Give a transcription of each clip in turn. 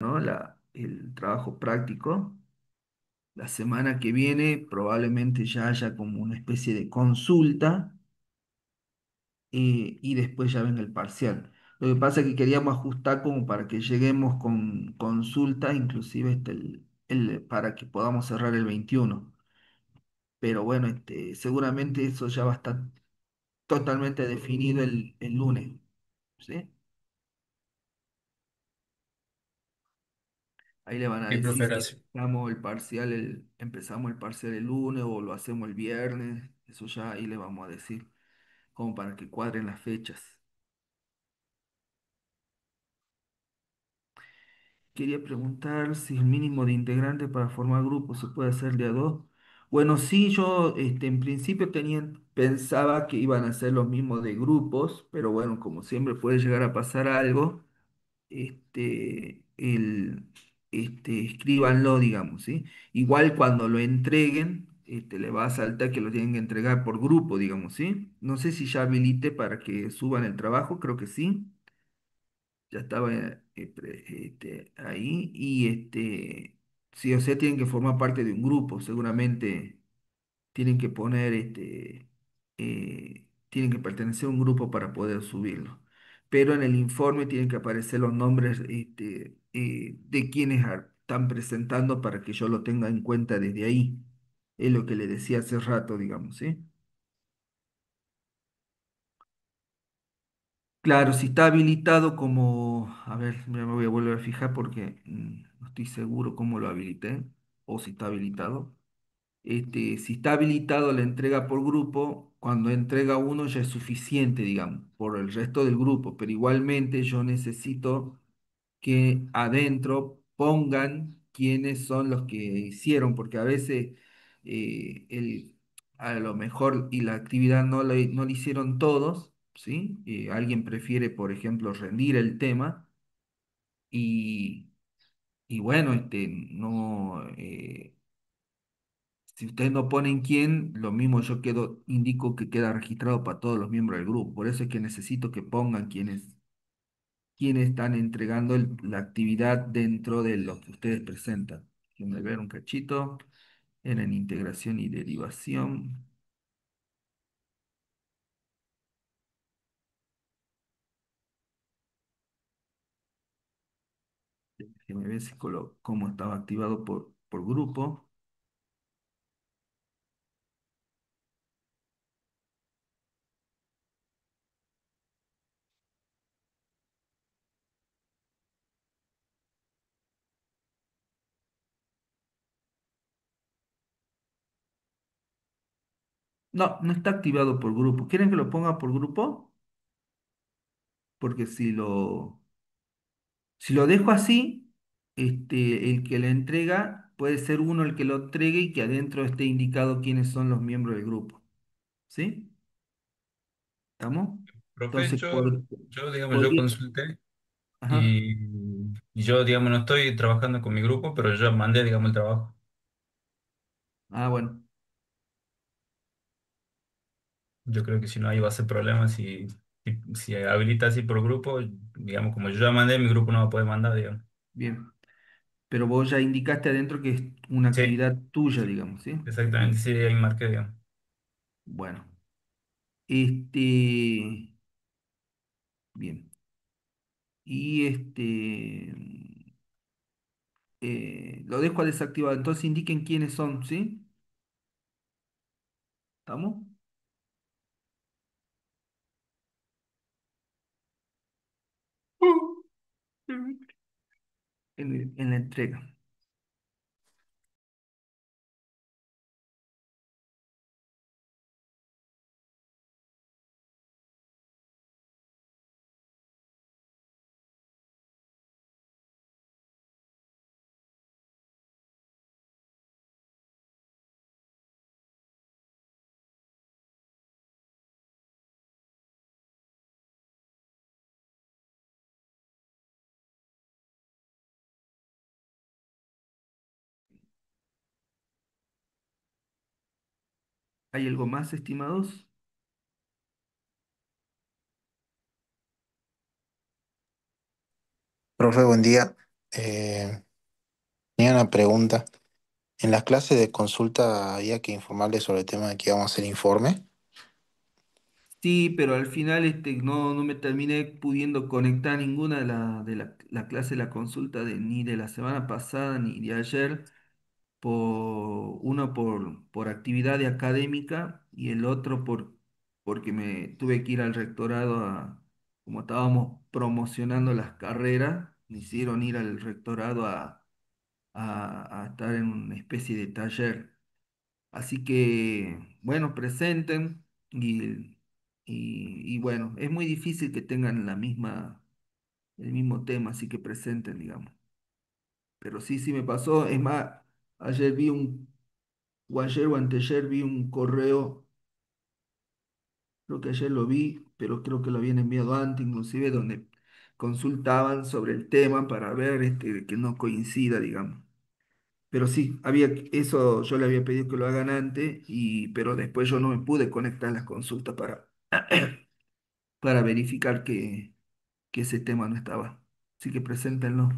¿no? El trabajo práctico. La semana que viene probablemente ya haya como una especie de consulta y después ya venga el parcial. Lo que pasa es que queríamos ajustar como para que lleguemos con consulta, inclusive para que podamos cerrar el 21. Pero bueno, seguramente eso ya va a estar totalmente definido el lunes, ¿sí? Ahí le van a Sí, decir profe, si gracias. empezamos el parcial el lunes o lo hacemos el viernes. Eso ya ahí le vamos a decir, como para que cuadren las fechas. Quería preguntar si el mínimo de integrantes para formar grupo se puede hacer de a dos. Bueno, sí, yo en principio pensaba que iban a ser los mismos de grupos, pero bueno, como siempre puede llegar a pasar algo. este, el, escríbanlo, digamos, ¿sí? Igual cuando lo entreguen, le va a saltar que lo tienen que entregar por grupo, digamos, ¿sí? No sé si ya habilité para que suban el trabajo, creo que sí, ya estaba ahí, y sí, o sea, tienen que formar parte de un grupo, seguramente tienen que poner, tienen que pertenecer a un grupo para poder subirlo. Pero en el informe tienen que aparecer los nombres, de quienes están presentando para que yo lo tenga en cuenta desde ahí. Es lo que le decía hace rato, digamos, ¿sí? Claro, si está habilitado como, a ver, ya me voy a volver a fijar porque no estoy seguro cómo lo habilité o si está habilitado. Si está habilitado la entrega por grupo, cuando entrega uno ya es suficiente, digamos, por el resto del grupo, pero igualmente yo necesito que adentro pongan quiénes son los que hicieron, porque a veces a lo mejor y la actividad no la hicieron todos, ¿sí? Alguien prefiere, por ejemplo, rendir el tema y, y bueno, no. Si ustedes no ponen quién, lo mismo indico que queda registrado para todos los miembros del grupo. Por eso es que necesito que pongan quiénes están entregando la actividad dentro de lo que ustedes presentan. Déjenme ver un cachito. Era en integración y derivación. Déjenme ver cómo estaba activado por grupo. No, no está activado por grupo. ¿Quieren que lo ponga por grupo? Porque si lo dejo así, el que le entrega puede ser uno el que lo entregue y que adentro esté indicado quiénes son los miembros del grupo. ¿Sí? ¿Estamos? Profe, Entonces, digamos, yo podría. consulté Ajá, y, y yo, digamos, no estoy trabajando con mi grupo, pero yo mandé, digamos, el trabajo. ah, bueno, Yo creo que si no, ahí va a ser problema si habilita así por grupo, digamos, como yo ya mandé, mi grupo no va a poder mandar, digamos. bien. Pero vos ya indicaste adentro que es una Sí, actividad tuya, digamos, ¿sí? exactamente, Bien, sí, ahí marqué, digamos. bueno. Este, bien. Y lo dejo desactivado. Entonces indiquen quiénes son, ¿sí? ¿Estamos? En la entrega. ¿Hay algo más, estimados? Profe, buen día. Eh, Tenía una pregunta. En las clases de consulta había que informarles sobre el tema de que íbamos a hacer informe. Sí, pero al final no me terminé pudiendo conectar ninguna la clase de la consulta ni de la semana pasada ni de ayer, uno por actividad académica y el otro porque me tuve que ir al rectorado como estábamos promocionando las carreras, me hicieron ir al rectorado a estar en una especie de taller. Así que, bueno, presenten y bueno, es muy difícil que tengan el mismo tema, así que presenten, digamos. Pero sí, sí me pasó. Es más, ayer vi o ayer o anteayer vi un correo, creo que ayer lo vi, pero creo que lo habían enviado antes, inclusive, donde consultaban sobre el tema para ver que no coincida, digamos. Pero sí, eso yo le había pedido que lo hagan antes, pero después yo no me pude conectar a las consultas para verificar que ese tema no estaba. Así que preséntenlo.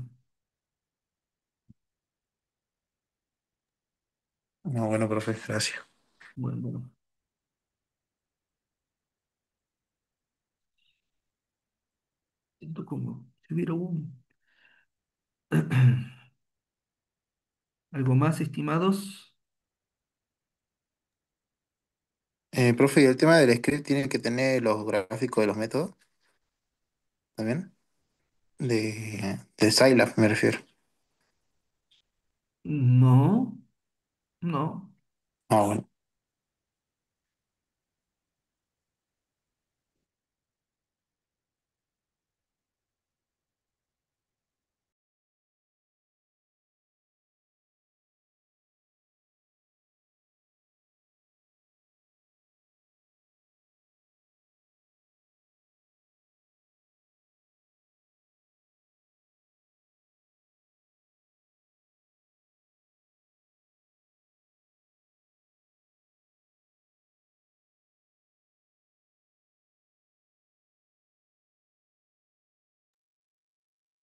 No, bueno, profe, gracias. Bueno, bueno, siento como si hubiera algo más, estimados. Profe, ¿y el tema del script tiene que tener los gráficos de los métodos también? De Scilab me refiero. No, no. Ah, bueno.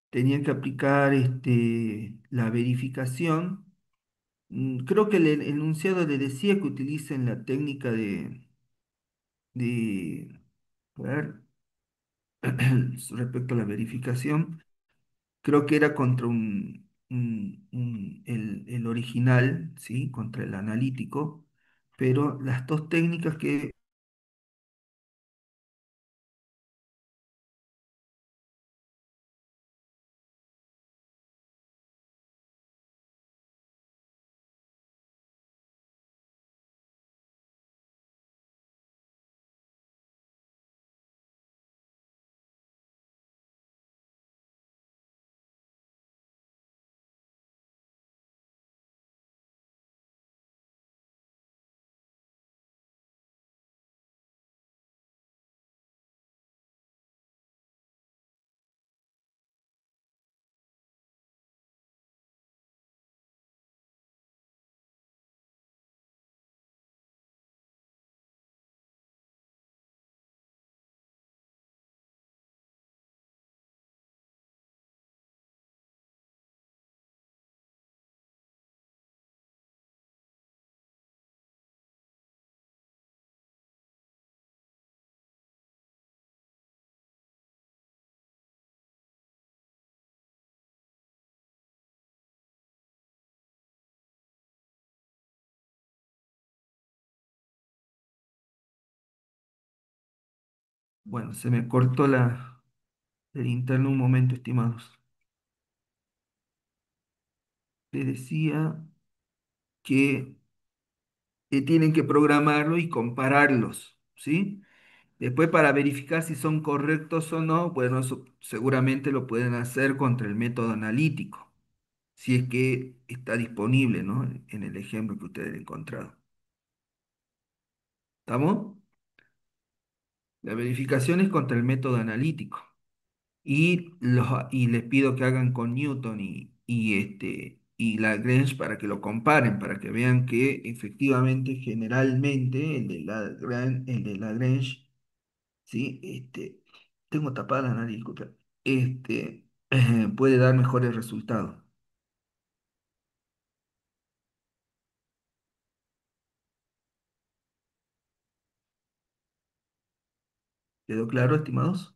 Tenían que aplicar la verificación. Creo que el enunciado le decía que utilicen la técnica de, a ver, respecto a la verificación. Creo que era contra el original, ¿sí? Contra el analítico, pero las dos técnicas que bueno, se me cortó el interno un momento, estimados. Les decía que tienen que programarlo y compararlos, ¿sí? Después, para verificar si son correctos o no, bueno, eso seguramente lo pueden hacer contra el método analítico, si es que está disponible, ¿no? En el ejemplo que ustedes han encontrado. ¿Estamos? La verificación es contra el método analítico. Y les pido que hagan con Newton y Lagrange para que lo comparen, para que vean que efectivamente, generalmente, el de Lagrange, ¿sí? Tengo tapada la nariz, disculpa. puede dar mejores resultados. ¿Quedó claro, estimados?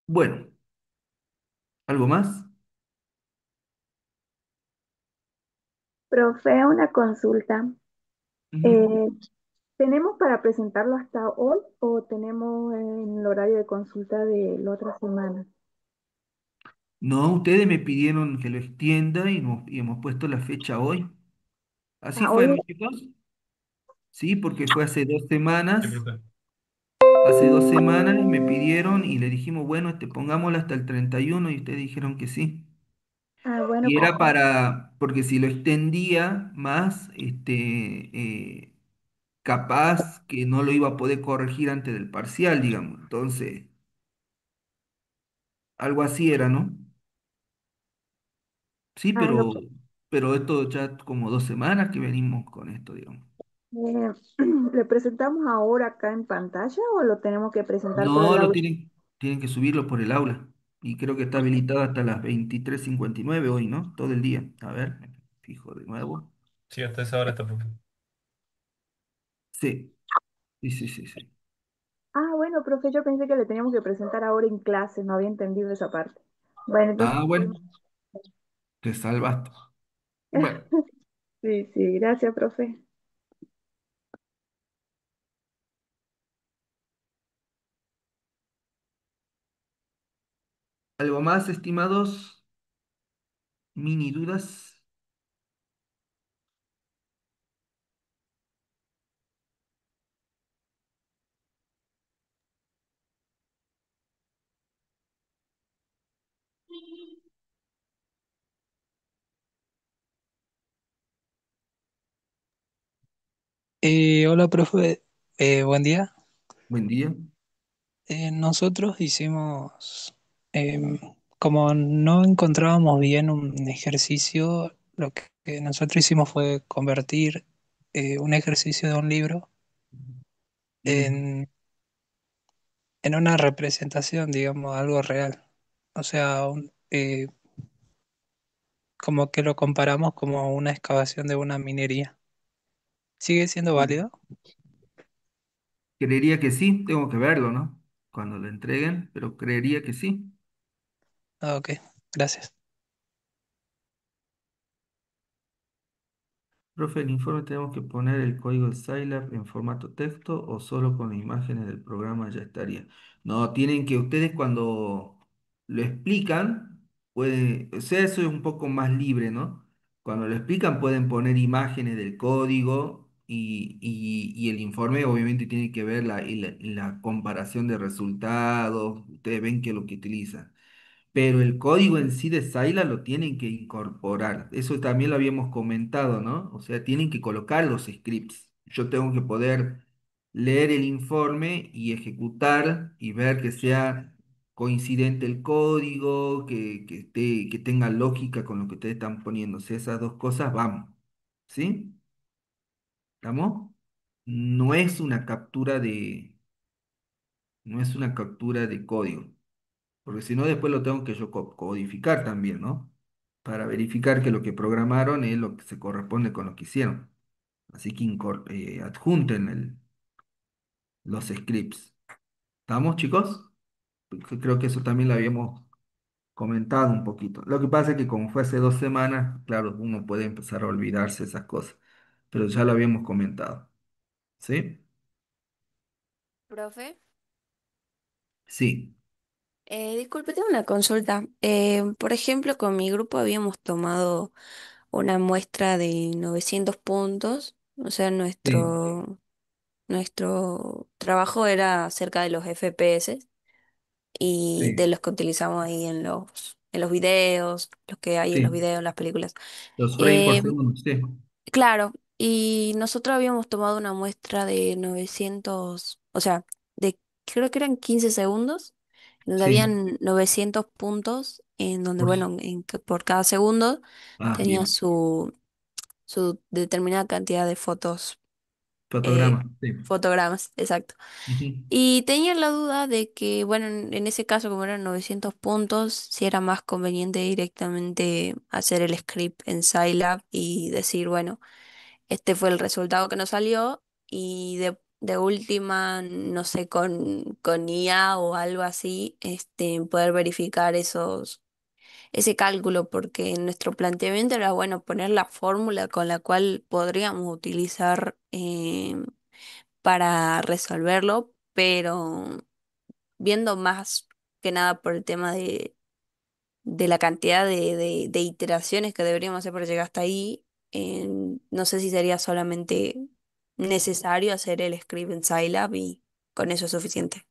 Bueno, ¿algo más? Profe, una consulta. Ujú. Eh, ¿Tenemos para presentarlo hasta hoy o tenemos en el horario de consulta de la otra semana? No, ustedes me pidieron que lo extienda y hemos puesto la fecha hoy. Así Ah, fue, hoy, ¿no, chicos? Sí, porque fue hace dos Sí, semanas. profe. Hace dos semanas me pidieron y le dijimos, bueno, pongámoslo hasta el 31 y ustedes dijeron que sí. bueno, Y era porque si lo extendía más, capaz que no lo iba a poder corregir antes del parcial, digamos. Entonces, algo así era, ¿no? Sí, no, pero esto ya como dos semanas que venimos con esto, digamos. eh, ¿le presentamos ahora acá en pantalla o lo tenemos que presentar por No, el aula? tienen que subirlo por el aula. Y creo que está habilitado hasta las 23:59 hoy, ¿no? Todo el día. A ver, fijo de nuevo. Sí, hasta esa hora está, profe. Sí, sí, sí, sí, sí. Bueno, profe, yo pensé que le teníamos que presentar ahora en clase, no había entendido esa parte. Bueno, entonces, Ah, bueno, te salvaste. Bueno, sí, sí, gracias, profe. ¿algo más, estimados? ¿Mini dudas? Hola, profe. Buen día. Buen día. Nosotros hicimos, em, como no encontrábamos bien un ejercicio, lo que nosotros hicimos fue convertir un ejercicio de un libro Mm. en, en una representación, digamos, algo real. O sea, como que lo comparamos como una excavación de una minería. ¿Sigue siendo válido? Creería que sí, tengo que verlo, ¿no? Cuando lo entreguen, pero creería que sí. Ah, ok, gracias. Profe, el informe tenemos que poner el código de Scilab en formato texto o solo con las imágenes del programa ya estaría. No, tienen que ustedes cuando lo explican, pueden, o sea, eso es un poco más libre, ¿no? Cuando lo explican pueden poner imágenes del código y el informe obviamente tiene que ver la comparación de resultados, ustedes ven que es lo que utilizan, pero el código en sí de Saila lo tienen que incorporar. Eso también lo habíamos comentado, ¿no? O sea, tienen que colocar los scripts. Yo tengo que poder leer el informe y ejecutar y ver que sea coincidente el código, que tenga lógica con lo que ustedes están poniendo. O sea, esas dos cosas vamos. ¿Sí? ¿Estamos? No es una captura no es una captura de código. Porque si no, después lo tengo que yo codificar también, ¿no? Para verificar que lo que programaron es lo que se corresponde con lo que hicieron. Así que adjunten los scripts. ¿Estamos, chicos? Creo que eso también lo habíamos comentado un poquito. Lo que pasa es que como fue hace dos semanas, claro, uno puede empezar a olvidarse esas cosas, pero ya lo habíamos comentado. ¿Sí? Profe, Sí, disculpe, tengo una consulta. Por ejemplo, con mi grupo habíamos tomado una muestra de 900 puntos, o sea, sí, nuestro trabajo era acerca de los FPS y de sí, los que utilizamos ahí en los videos, los que hay en los sí. videos, en las películas. Los frames por Eh, segundo, sí. claro, y nosotros habíamos tomado una muestra de 900, o sea, de creo que eran 15 segundos, donde Sí, habían 900 puntos, en donde, por, bueno, por cada segundo tenía bien. su determinada cantidad de fotos, eh, Fotograma, sí. fotogramas, exacto. Ujú. Y tenía la duda de que, bueno, en ese caso, como eran 900 puntos, si era más conveniente directamente hacer el script en Scilab y decir, bueno, este fue el resultado que nos salió y de última, no sé, con IA o algo así, poder verificar ese cálculo, porque en nuestro planteamiento era, bueno, poner la fórmula con la cual podríamos utilizar para resolverlo, pero viendo más que nada por el tema de la cantidad de iteraciones que deberíamos hacer para llegar hasta ahí, no sé si sería solamente necesario hacer el script en Scilab y con eso es suficiente.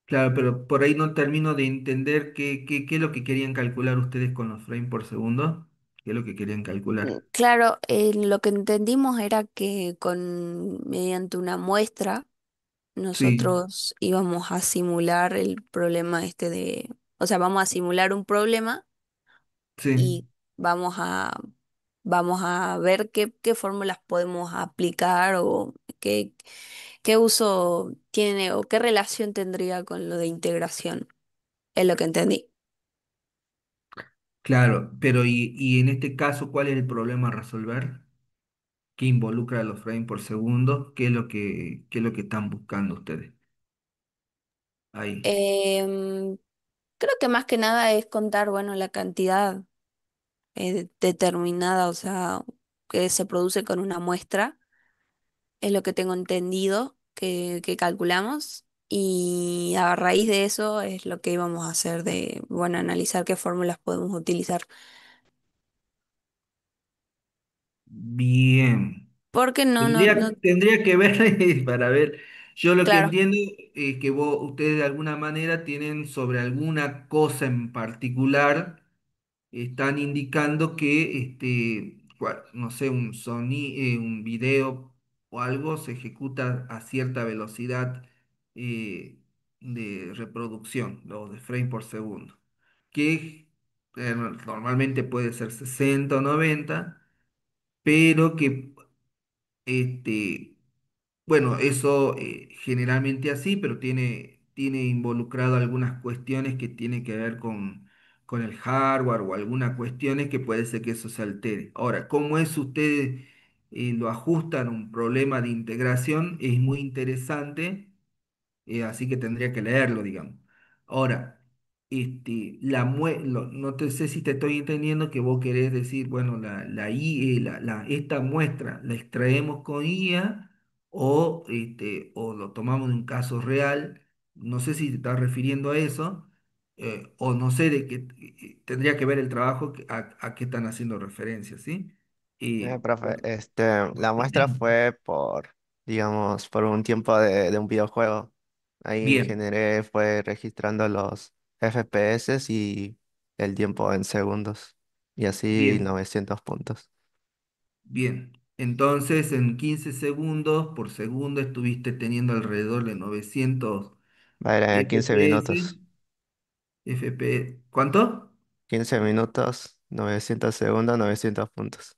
Claro, pero por ahí no termino de entender qué es lo que querían calcular ustedes con los frames por segundo. ¿Qué es lo que querían calcular? Claro, lo que entendimos era que mediante una muestra Sí, nosotros íbamos a simular el problema o sea, vamos a simular un problema sí. y vamos a, vamos a ver qué fórmulas podemos aplicar o qué uso tiene o qué relación tendría con lo de integración. Es lo que entendí. Claro, pero y en este caso, ¿cuál es el problema a resolver? ¿Qué involucra los frames por segundo? ¿Qué es lo que están buscando ustedes ahí? Em, Creo que más que nada es contar, bueno, la cantidad determinada, o sea, que se produce con una muestra, es lo que tengo entendido que calculamos. Y a raíz de eso es lo que íbamos a hacer de, bueno, analizar qué fórmulas podemos utilizar. Bien. Porque no, Tendría que ver para ver. Yo lo que claro. entiendo es que ustedes de alguna manera tienen sobre alguna cosa en particular, están indicando que, no sé, un video o algo se ejecuta a cierta velocidad eh, de reproducción, o de frame por segundo, que normalmente puede ser 60 o 90, pero que este, bueno, eso generalmente así, pero tiene involucrado algunas cuestiones que tienen que ver con el hardware o algunas cuestiones que puede ser que eso se altere. Ahora, ¿cómo es ustedes lo ajustan a un problema de integración? Es muy interesante, así que tendría que leerlo, digamos. Ahora, no te sé si te estoy entendiendo que vos querés decir, bueno, esta muestra la extraemos con IA o lo tomamos de un caso real. No sé si te estás refiriendo a eso, o no sé de qué tendría que ver el trabajo a qué están haciendo referencia, ¿sí? Profe, Por- la muestra fue digamos, por un tiempo de un videojuego. Ahí Bien, generé, fue registrando los FPS y el tiempo en segundos. Y así bien. 900 puntos. Bien, entonces en 15 segundos por segundo estuviste teniendo alrededor de 900 Va a ir en 15 FPS. minutos. ¿Cuánto? 15 minutos, 900 segundos, 900 puntos.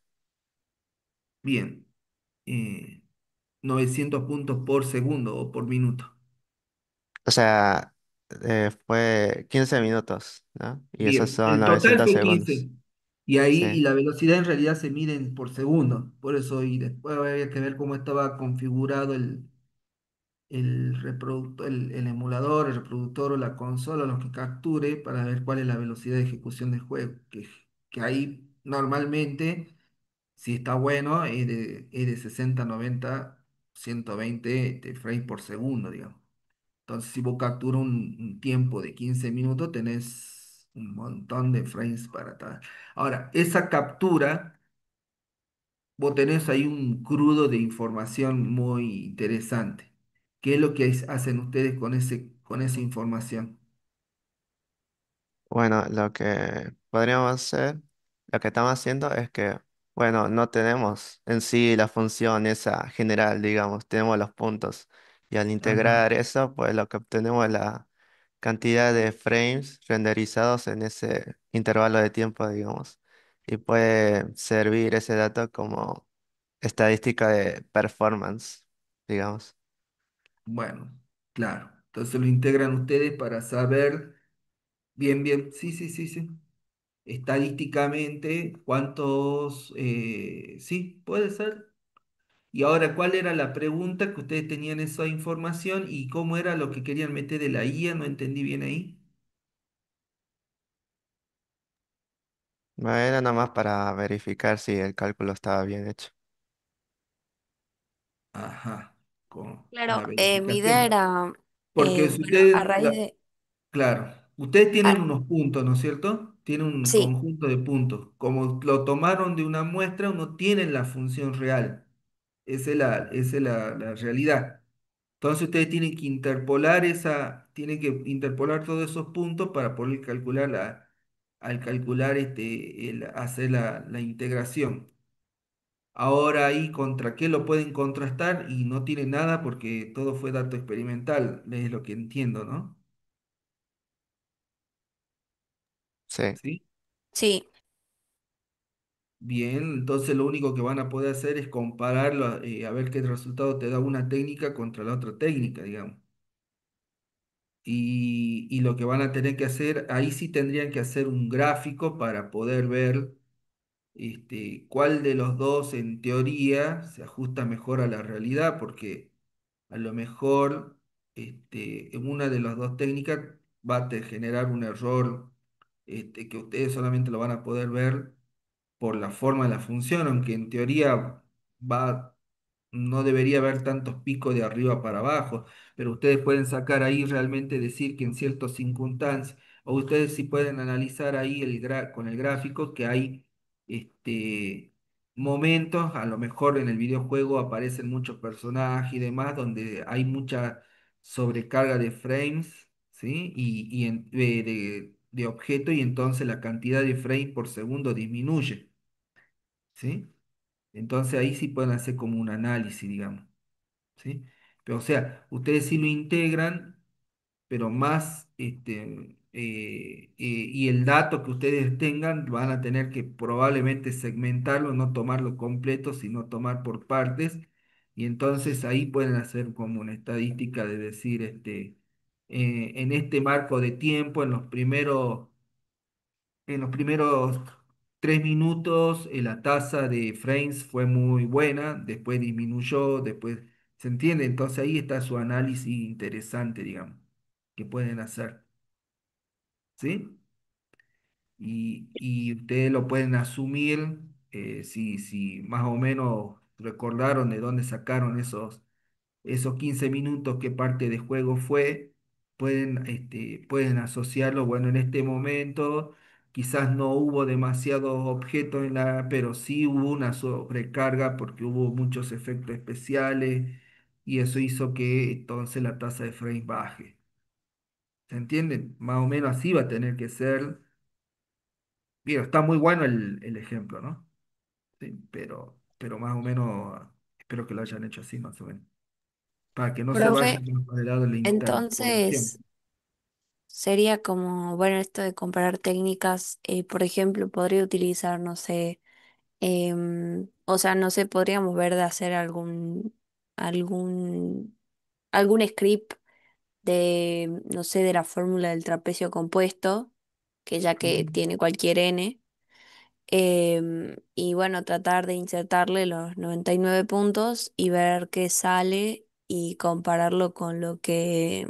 Bien, eh, 900 puntos por segundo o por minuto. O sea, fue 15 minutos, ¿no? Y esos Bien, son el total 900 fue segundos. 15. Y Sí. la velocidad en realidad se mide por segundo. Por eso, y después había que ver cómo estaba configurado el emulador, el reproductor o la consola, lo que capture para ver cuál es la velocidad de ejecución del juego. Que ahí normalmente, si está bueno, es de 60, 90, 120 frames por segundo, digamos. Entonces, si vos capturas un tiempo de 15 minutos, tenés un montón de frames para atrás. Ahora, esa captura, vos tenés ahí un crudo de información muy interesante. ¿Qué es lo que hacen ustedes con esa información? Bueno, lo que podríamos hacer, lo que estamos haciendo es que, bueno, no tenemos en sí la función esa general, digamos, tenemos los puntos. Y al Ajá. integrar eso, pues lo que obtenemos es la cantidad de frames renderizados en ese intervalo de tiempo, digamos. Y puede servir ese dato como estadística de performance, digamos. Bueno, claro. Entonces lo integran ustedes para saber bien, bien, sí, sí, sí, sí. Estadísticamente, cuántos, sí, puede ser. Y ahora, ¿cuál era la pregunta que ustedes tenían esa información y cómo era lo que querían meter de la IA? No entendí bien ahí. Bueno, era nada más para verificar si el cálculo estaba bien hecho. Ajá, con Claro, la mi idea verificación. era, Porque si bueno, a ustedes, raíz de... claro, ustedes a- tienen unos puntos, ¿no es cierto? Tienen un sí, conjunto de puntos. Como lo tomaron de una muestra, no tienen la función real. Esa es la realidad. Entonces ustedes tienen que interpolar todos esos puntos para poder calcular al calcular hacer la integración. Ahora ahí contra qué lo pueden contrastar y no tiene nada porque todo fue dato experimental, es lo que entiendo, ¿no? Sí, ¿Sí? sí. Bien, entonces lo único que van a poder hacer es compararlo, a ver qué resultado te da una técnica contra la otra técnica, digamos. Y lo que van a tener que hacer, ahí sí tendrían que hacer un gráfico para poder ver cuál de los dos en teoría se ajusta mejor a la realidad, porque a lo mejor en una de las dos técnicas va a generar un error que ustedes solamente lo van a poder ver por la forma de la función, aunque en teoría va, no debería haber tantos picos de arriba para abajo, pero ustedes pueden sacar ahí realmente decir que en ciertas circunstancias, o ustedes sí pueden analizar ahí con el gráfico que hay momentos, a lo mejor en el videojuego aparecen muchos personajes y demás, donde hay mucha sobrecarga de frames, ¿sí? De objeto y entonces la cantidad de frames por segundo disminuye. ¿Sí? Entonces ahí sí pueden hacer como un análisis, digamos, ¿sí? Pero, o sea, ustedes sí lo integran, pero más, y el dato que ustedes tengan van a tener que probablemente segmentarlo, no tomarlo completo, sino tomar por partes, y entonces ahí pueden hacer como una estadística de decir, en este marco de tiempo, en los primeros 3 minutos la tasa de frames fue muy buena, después disminuyó, después, ¿se entiende? Entonces ahí está su análisis interesante, digamos, que pueden hacer, ¿sí? Y ustedes lo pueden asumir, si más o menos recordaron de dónde sacaron esos 15 minutos, qué parte de juego fue, pueden asociarlo, bueno, en este momento quizás no hubo demasiados objetos pero sí hubo una sobrecarga porque hubo muchos efectos especiales y eso hizo que entonces la tasa de frame baje. ¿Se entiende? Más o menos así va a tener que ser. Bien, está muy bueno el ejemplo, ¿no? Sí, pero más o menos espero que lo hayan hecho así, más o menos para que no se Profe, vayan por el lado de la entonces interpolación. sería como, bueno, esto de comparar técnicas, por ejemplo, podría utilizar, no sé, o sea, no sé, podríamos ver de hacer algún, algún script de, no sé, de la fórmula del trapecio compuesto, que ya que Ujú. tiene cualquier n, y bueno, tratar de insertarle los 99 puntos y ver qué sale y compararlo con lo que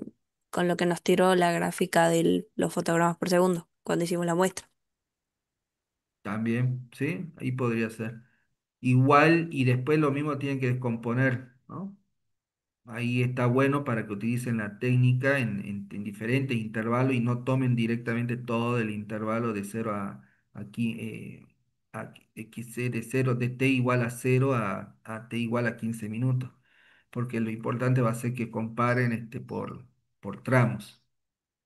nos tiró la gráfica de los fotogramas por segundo cuando hicimos la muestra. También, ¿sí? Ahí podría ser. Igual y después lo mismo tienen que descomponer, ¿no? Ahí está bueno para que utilicen la técnica en diferentes intervalos y no tomen directamente todo el intervalo de 0 aquí, a XC de 0 de t igual a 0 a t igual a 15 minutos, porque lo importante va a ser que comparen por tramos,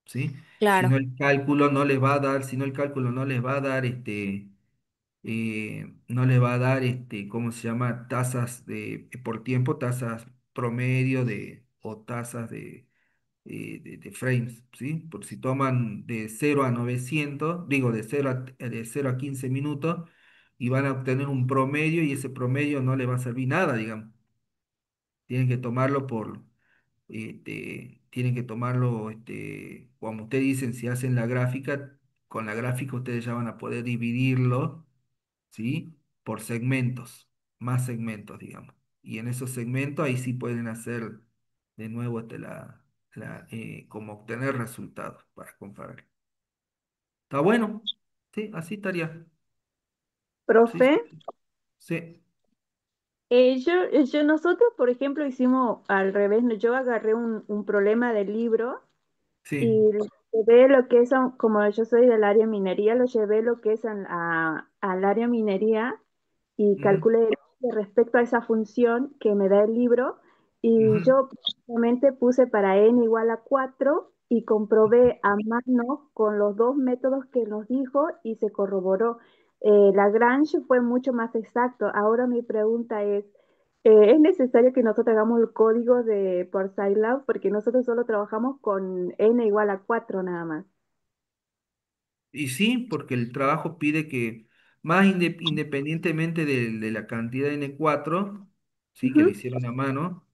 ¿sí? Si no Claro, el cálculo no les va a dar, si no el cálculo no les va a dar no le va a dar, ¿cómo se llama? Tasas por tiempo, tasas promedio o tasas de frames, ¿sí? Por si toman de 0 a 900, digo, de cero a 15 minutos, y van a obtener un promedio y ese promedio no le va a servir nada, digamos. Tienen que tomarlo tienen que tomarlo, como ustedes dicen, si hacen la gráfica, con la gráfica ustedes ya van a poder dividirlo, ¿sí? Por segmentos, más segmentos, digamos. Y en esos segmentos ahí sí pueden hacer de nuevo como obtener resultados para comparar. ¿Está bueno? Sí, así estaría. Sí, Profe, sí, sí, nosotros, por ejemplo, hicimos al revés, ¿no? Yo agarré un problema del libro sí. y llevé lo que es, como yo soy del área minería, lo llevé lo que es al área minería y Ujú, calculé respecto a esa función que me da el libro y ujú. yo prácticamente puse para n igual a 4 y comprobé a mano con los dos métodos que nos dijo y se corroboró. Lagrange fue mucho más exacto. Ahora mi pregunta ¿es necesario que nosotros hagamos el código por Scilab? Porque nosotros solo trabajamos con n igual a 4 nada más. Y sí, porque el trabajo pide que, independientemente de la cantidad de N4, sí, que lo Ujú. hicieron a mano,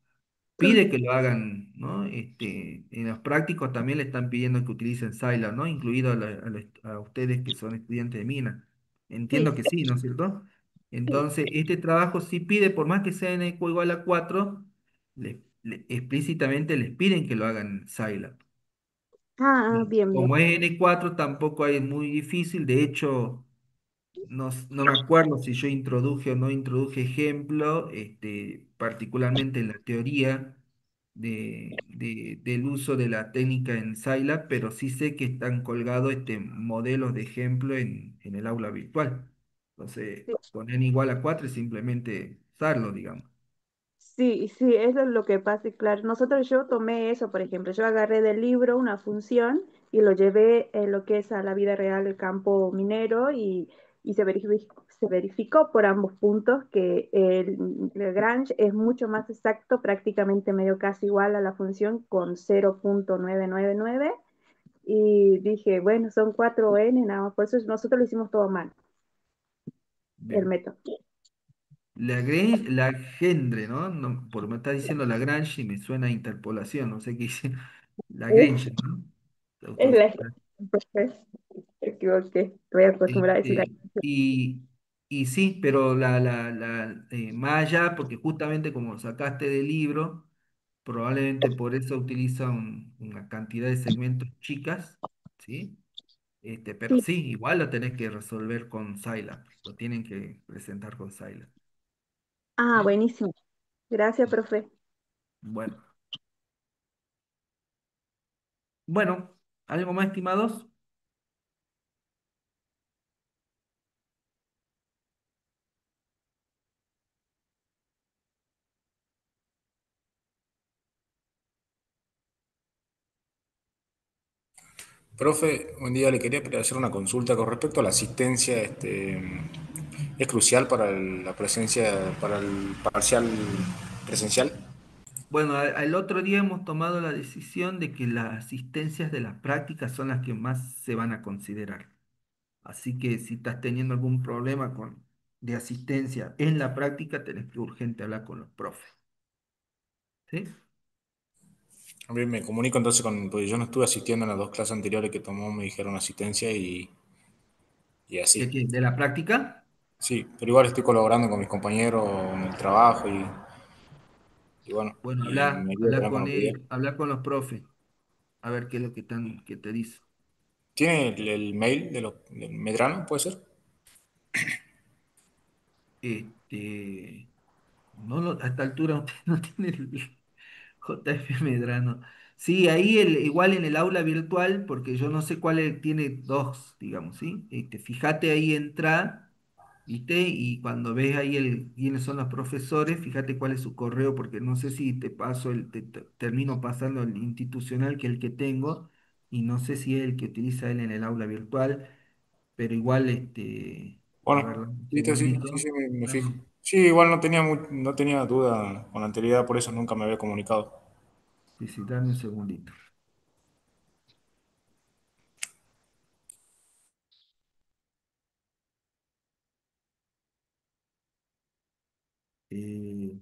Sí, pide que lo hagan, ¿no? En los prácticos también le están pidiendo que utilicen Scilab, ¿no? Incluido a ustedes que son estudiantes de mina. sí, Entiendo que sí, ¿no es cierto? sí. Entonces, este trabajo sí pide, por más que sea N igual a 4, explícitamente les piden que lo hagan Scilab. Ah, bien, bien. Como es N4, tampoco es muy difícil. De hecho, no me acuerdo si yo introduje o no introduje ejemplo, particularmente en la teoría del uso de la técnica en Scilab, pero sí sé que están colgados modelos de ejemplo en el aula virtual. Entonces, poner igual a 4 es simplemente usarlo, digamos. Sí, sí, eso es lo que pasa, y claro. Yo tomé eso, por ejemplo, yo agarré del libro una función y lo llevé en lo que es a la vida real el campo minero y se verificó por ambos puntos que el Lagrange es mucho más exacto, prácticamente medio casi igual a la función con 0,999 y dije, bueno, son 4n nada más, por eso nosotros lo hicimos todo mal, el Bien. método. Lagrange, ¿no? No, porque me está diciendo Lagrange y me suena a interpolación, no sé qué dice. Uf, Lagrange, ¿no? es la... Autos- Me equivoqué, voy a acostumbrar a decir la... Este, y, y sí, pero más allá, porque justamente como sacaste del libro, probablemente por eso utiliza una cantidad de segmentos chicas, ¿sí? Pero Sí. sí, igual lo tenés que resolver con Scilab, lo tienen que presentar con Scilab, Ah, ¿sí? buenísimo. Gracias, profe. Bueno, bueno, ¿algo más, estimados? Profe, buen día, le quería hacer una consulta con respecto a la asistencia. ¿Es crucial para la presencia, para el parcial presencial? Bueno, al otro día hemos tomado la decisión de que las asistencias de las prácticas son las que más se van a considerar. Así que si estás teniendo algún problema de asistencia en la práctica, tenés que urgente hablar con los profes. ¿Sí? A ver, me comunico entonces porque yo no estuve asistiendo en las dos clases anteriores que tomó, me dijeron asistencia y ¿De así. qué? ¿De la práctica? Sí, pero igual estoy colaborando con mis compañeros en el trabajo y bueno, Bueno, y en medida que no puedo apoyar. habla con los profes, a ver qué es lo que te dice. ¿Tiene el mail del Medrano, puede ser? Este, no a esta altura usted no tiene el JF Medrano. Sí, ahí igual en el aula virtual, porque yo no sé tiene dos, digamos, ¿sí? Fíjate ahí, entra, ¿viste? Y cuando ves ahí quiénes son los profesores, fíjate cuál es su correo, porque no sé si te paso termino pasando el institucional, que es el que tengo, y no sé si es el que utiliza él en el aula virtual, pero igual, a ver, Bueno, dame un listo, sí, sí, segundito. sí, me fijo. Dame- Sí, igual no tenía duda con anterioridad, por eso nunca me había comunicado. Sí, sí, dame un segundito. Eh,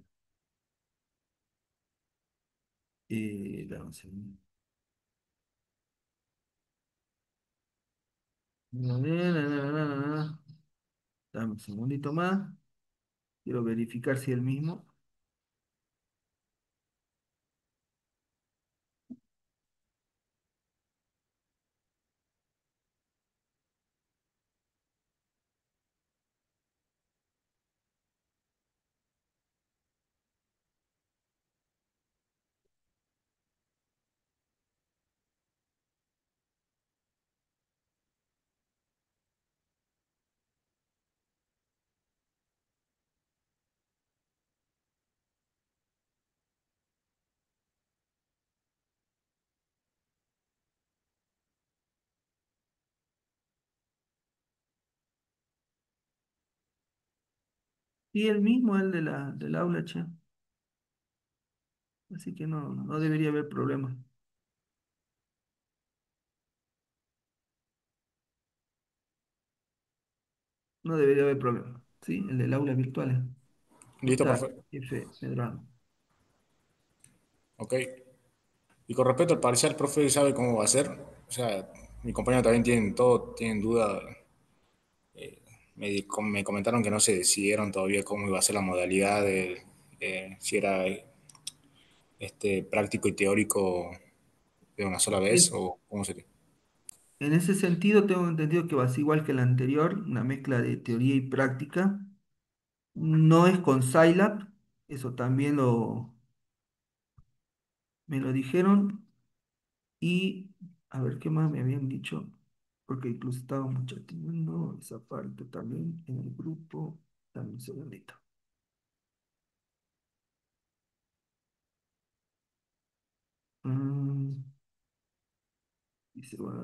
dame un segundo. Dame un segundito más. Quiero verificar si es el mismo. Y el mismo, el de del aula, che. Así que no, no debería haber problema. No debería haber problema. ¿Sí? El del aula virtual. Listo, J profe. F Medrano. Ok. Y con respecto al parcial, profe, ¿sabe cómo va a ser? O sea, mi compañero también tienen todo, tienen duda. Me comentaron que no se decidieron todavía cómo iba a ser la modalidad de si era práctico y teórico de una sola vez Es- o cómo sería. en ese sentido, tengo entendido que va a ser igual que el anterior, una mezcla de teoría y práctica. No es con Scilab, eso también me lo dijeron. Y a ver qué más me habían dicho, porque incluso estábamos chateando esa parte también en el grupo. Dame un segundito. Mm, dice, bueno,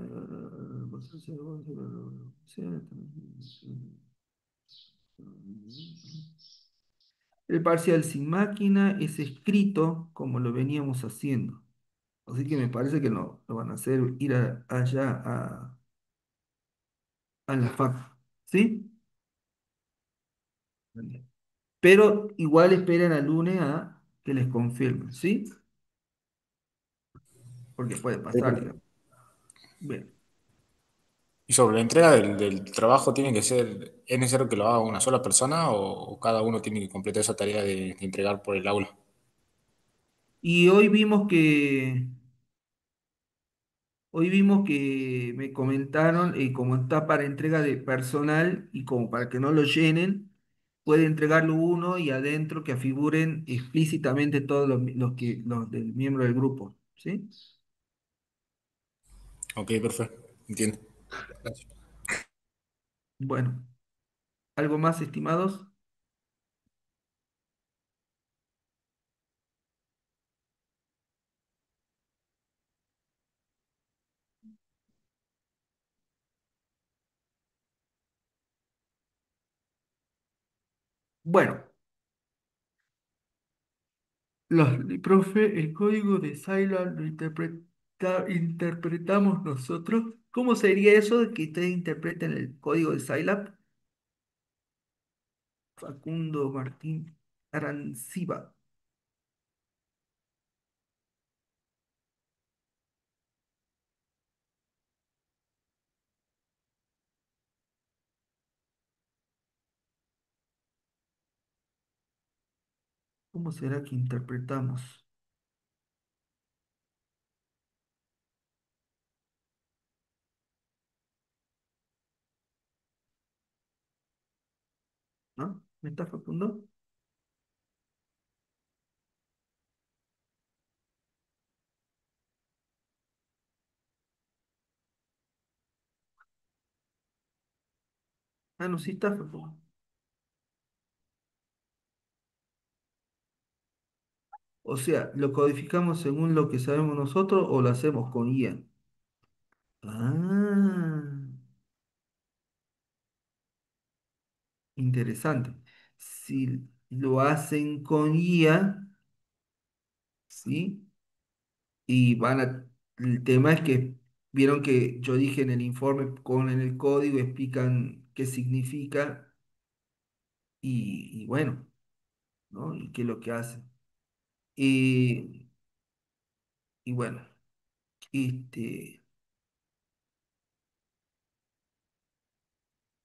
el parcial sin máquina es escrito como lo veníamos haciendo. Así que me parece que no lo van a hacer ir allá a la fac. ¿Sí? Pero igual esperen al lunes a que les confirmen. ¿Sí? Porque puede Sí, pasar, profe. digamos. Bien. Y sobre la entrega del trabajo, ¿tiene que ser, es necesario que lo haga una sola persona o cada uno tiene que completar esa tarea de entregar por el aula? Y hoy vimos que me comentaron, como está para entrega de personal y como para que no lo llenen, puede entregarlo uno y adentro que figuren explícitamente todos los del miembro del grupo. ¿Sí? Ok, perfecto. Entiendo. Gracias. Bueno, ¿algo más, estimados? Bueno, profe, el código de Scilab lo interpretamos nosotros. ¿Cómo sería eso de que ustedes interpreten el código de Scilab? Facundo Martín Aranciba. ¿Cómo será que interpretamos? ¿No? ¿Me está Facundo? Ah, no, sí está Facundo. O sea, ¿lo codificamos según lo que sabemos nosotros o lo hacemos con IA? Ah, interesante. Si lo hacen con IA, ¿sí? y el tema es que vieron que yo dije en el informe con en el código, explican qué significa y bueno, ¿no? Y qué es lo que hace. Y, y bueno, este,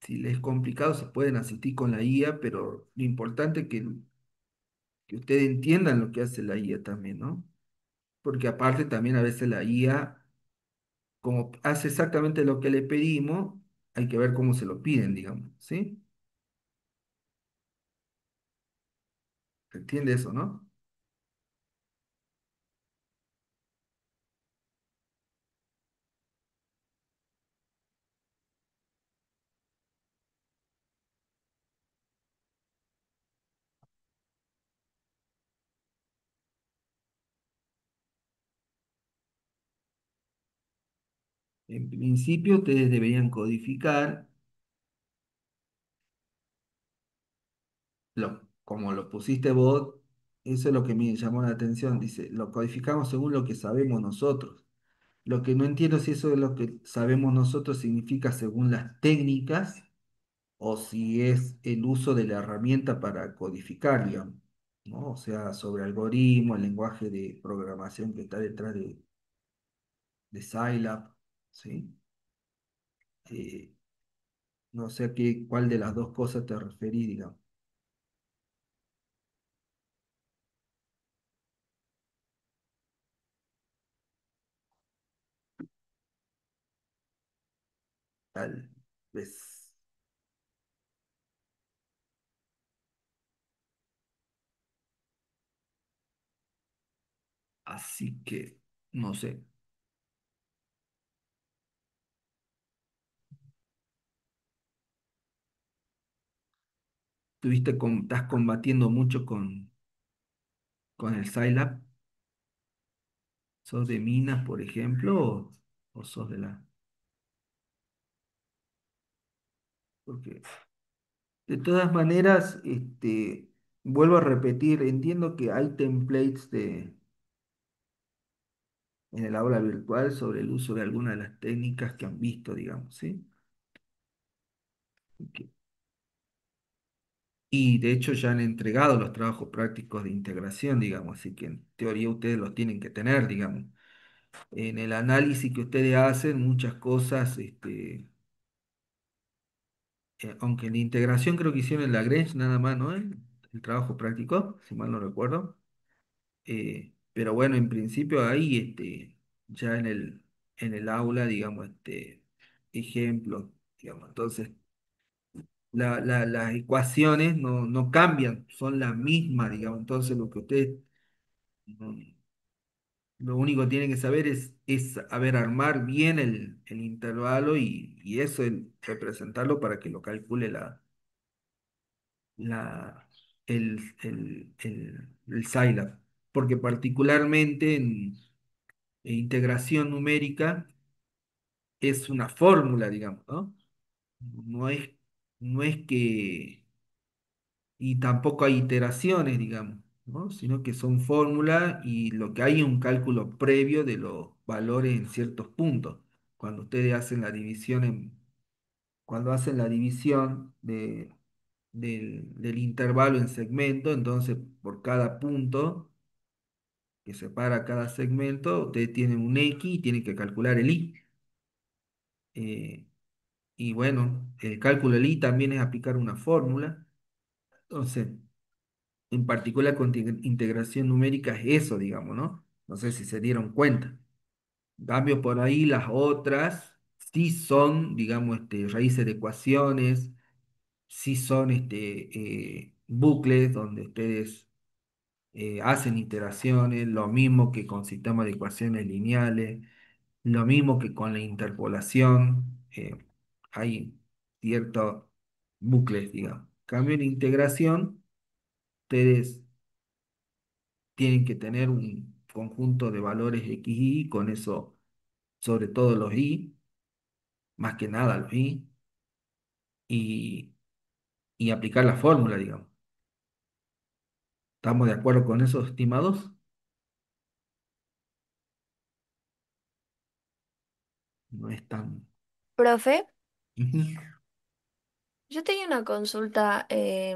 si les es complicado, se pueden asistir con la IA, pero lo importante es que ustedes entiendan lo que hace la IA también, ¿no? Porque aparte también a veces la IA, como hace exactamente lo que le pedimos, hay que ver cómo se lo piden, digamos, ¿sí? ¿Se entiende eso, no? En principio, ustedes deberían codificar, como lo pusiste vos, eso es lo que me llamó la atención. Dice, lo codificamos según lo que sabemos nosotros. Lo que no entiendo si eso es lo que sabemos nosotros significa según las técnicas o si es el uso de la herramienta para codificar, digamos, ¿no? O sea, sobre algoritmo, el lenguaje de programación que está detrás de Scilab, ¿sí? Eh, no sé a cuál de las dos cosas te referís, digamos. Tal vez. Así que, no sé. Estás combatiendo mucho con el Scilab. ¿Sos de Minas, por ejemplo, o sos de la...? Porque de todas maneras, vuelvo a repetir, entiendo que hay templates en el aula virtual sobre el uso de algunas de las técnicas que han visto, digamos, ¿sí? Que- Y de hecho ya han entregado los trabajos prácticos de integración, digamos, así que en teoría ustedes los tienen que tener, digamos. En el análisis que ustedes hacen, muchas cosas, aunque en la integración creo que hicieron en la Lagrange nada más, ¿no? El trabajo práctico, si mal no recuerdo. Pero bueno, en principio ahí, ya en el aula, digamos, ejemplo, digamos. Entonces, las ecuaciones no cambian, son las mismas, digamos. Entonces, lo que ustedes, no, lo único que tienen que saber es saber armar bien el intervalo y eso, representarlo para que lo calcule la, el Scilab. Porque particularmente en integración numérica es una fórmula, digamos, ¿no? No es, no es que, y tampoco hay iteraciones, digamos, ¿no? Sino que son fórmulas y lo que hay es un cálculo previo de los valores en ciertos puntos. Cuando ustedes hacen la división cuando hacen la división del intervalo en segmento, entonces por cada punto que separa cada segmento, ustedes tienen un X y tienen que calcular el Y. Eh, y bueno, el cálculo del I también es aplicar una fórmula. Entonces, en particular con integración numérica es eso, digamos, ¿no? No sé si se dieron cuenta. En cambio, por ahí las otras sí son, digamos, raíces de ecuaciones, sí son bucles donde ustedes hacen iteraciones, lo mismo que con sistemas de ecuaciones lineales, lo mismo que con la interpolación, hay ciertos bucles, digamos. Cambio en integración, ustedes tienen que tener un conjunto de valores x, y, con eso, sobre todo los y, más que nada los y, y aplicar la fórmula, digamos. ¿Estamos de acuerdo con esos estimados? no es tan... Profe, Ujú. yo tenía una consulta,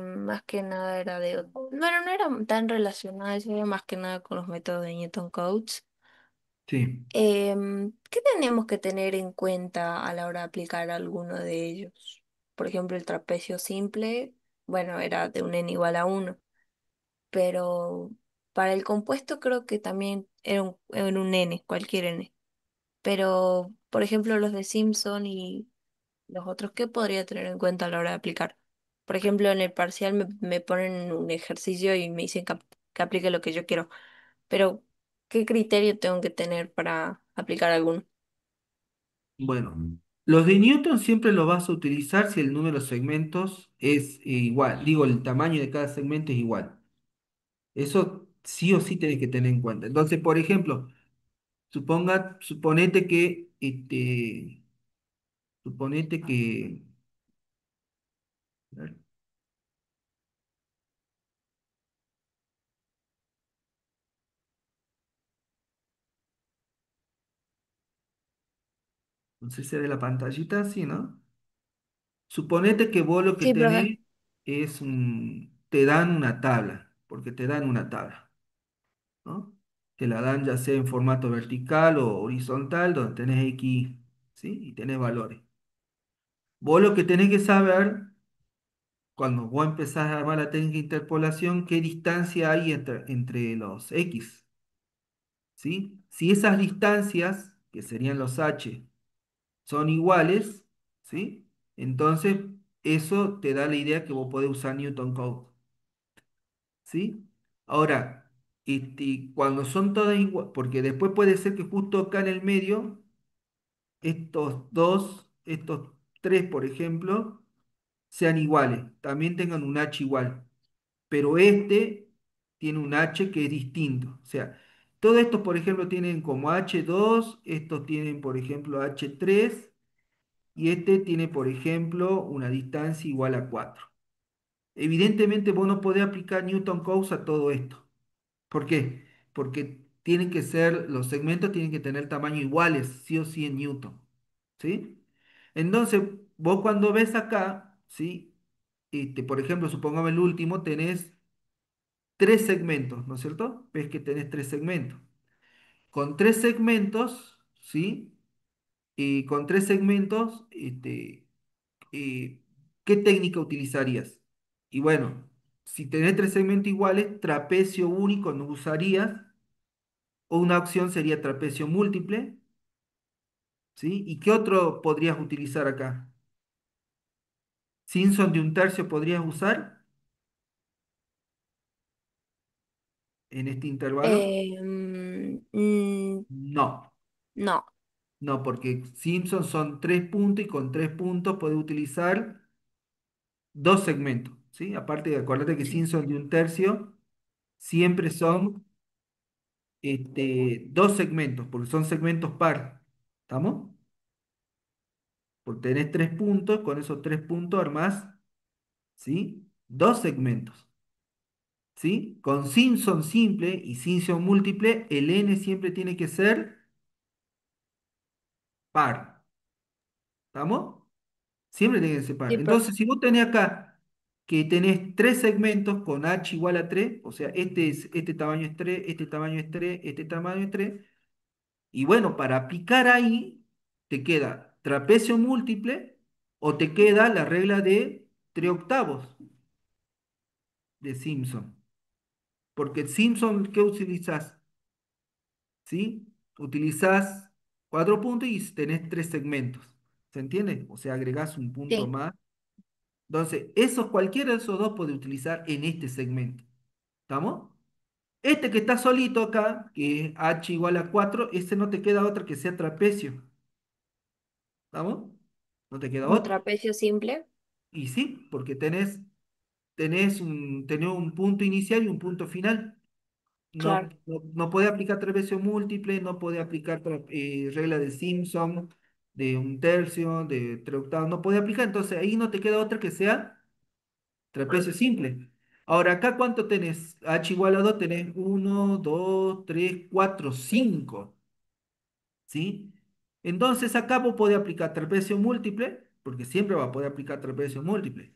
más que nada era de... Bueno, no era tan relacionada, eso era más que nada con los métodos de Newton Cotes. Sí. ¿Qué tenemos que tener en cuenta a la hora de aplicar alguno de ellos? Por ejemplo, el trapecio simple, bueno, era de un n igual a uno, pero para el compuesto creo que también era un n, cualquier n. Pero, por ejemplo, los de Simpson y los otros, ¿qué podría tener en cuenta a la hora de aplicar? Por ejemplo, en el parcial me ponen un ejercicio y me dicen que aplique lo que yo quiero, pero ¿qué criterio tengo que tener para aplicar alguno? Bueno, los de Newton siempre los vas a utilizar si el número de segmentos es igual. Digo, el tamaño de cada segmento es igual. Eso sí o sí tenés que tener en cuenta. Entonces, por ejemplo, suponete que, suponete que, a ver, no sé si se ve la pantallita, sí, ¿no? Suponete que vos lo que Sí, profe. tenés es te dan una tabla, porque te dan una tabla, ¿no? Te la dan ya sea en formato vertical o horizontal, donde tenés X, ¿sí? Y tenés valores. Vos lo que tenés que saber, cuando vos empezás a armar la técnica de interpolación, qué distancia hay entre los X, ¿sí? Si esas distancias, que serían los H, son iguales, ¿sí? Entonces, eso te da la idea que vos podés usar Newton Code, ¿sí? Ahora, cuando son todas iguales, porque después puede ser que justo acá en el medio, estos tres, por ejemplo, sean iguales, también tengan un H igual, pero este tiene un H que es distinto. O sea, todos estos, por ejemplo, tienen como H2, estos tienen, por ejemplo, H3, y este tiene, por ejemplo, una distancia igual a 4. Evidentemente, vos no podés aplicar Newton Cotes a todo esto. ¿Por qué? Porque los segmentos tienen que tener tamaño iguales, sí o sí en Newton. ¿Sí? Entonces, vos cuando ves acá, ¿sí? Por ejemplo, supongamos el último, tenés tres segmentos, ¿no es cierto? Ves que tenés tres segmentos. Con tres segmentos, ¿sí? Y con tres segmentos, eh, ¿qué técnica utilizarías? Y bueno, si tenés tres segmentos iguales, trapecio único no usarías, o una opción sería trapecio múltiple, ¿sí? ¿Y qué otro podrías utilizar acá? Simpson de un tercio podrías usar en este intervalo. No, No, no, porque Simpson son 3 puntos y con 3 puntos puedes utilizar dos segmentos, ¿sí? Aparte, acuérdate que sí, Simpson de un tercio siempre son dos segmentos, porque son segmentos par. ¿Estamos? Porque tenés 3 puntos, con esos 3 puntos armás, ¿sí? Dos segmentos. ¿Sí? Con Simpson simple y Simpson múltiple, el n siempre tiene que ser par. ¿Estamos? Siempre tiene que ser par. sí, profe. Entonces, si vos tenés acá que tenés tres segmentos con h igual a 3, o sea, este tamaño es 3, este tamaño es 3, este tamaño es 3, y bueno, para aplicar ahí, te queda trapecio múltiple o te queda la regla de 3 octavos de Simpson. Porque Simpson, ¿qué utilizas? ¿Sí? Utilizás 4 puntos y tenés tres segmentos. ¿Se entiende? O sea, agregás un punto Sí, más. Entonces, cualquiera de esos dos puede utilizar en este segmento. ¿Estamos? Este que está solito acá, que es h igual a 4, ese no te queda otra que sea trapecio. ¿Estamos? No te queda un otra. trapecio simple. Y sí, porque tenés un punto inicial y un punto final. No, Claro. no puede aplicar trapecio múltiple, no puede aplicar regla de Simpson, de un tercio, de tres octavos, no puede aplicar, entonces ahí no te queda otra que sea trapecio simple. Ahora, acá ¿cuánto tenés? H igual a 2 tenés uno 2 3 4 5, ¿sí? Entonces acá vos podés aplicar trapecio múltiple, porque siempre va a poder aplicar trapecio múltiple.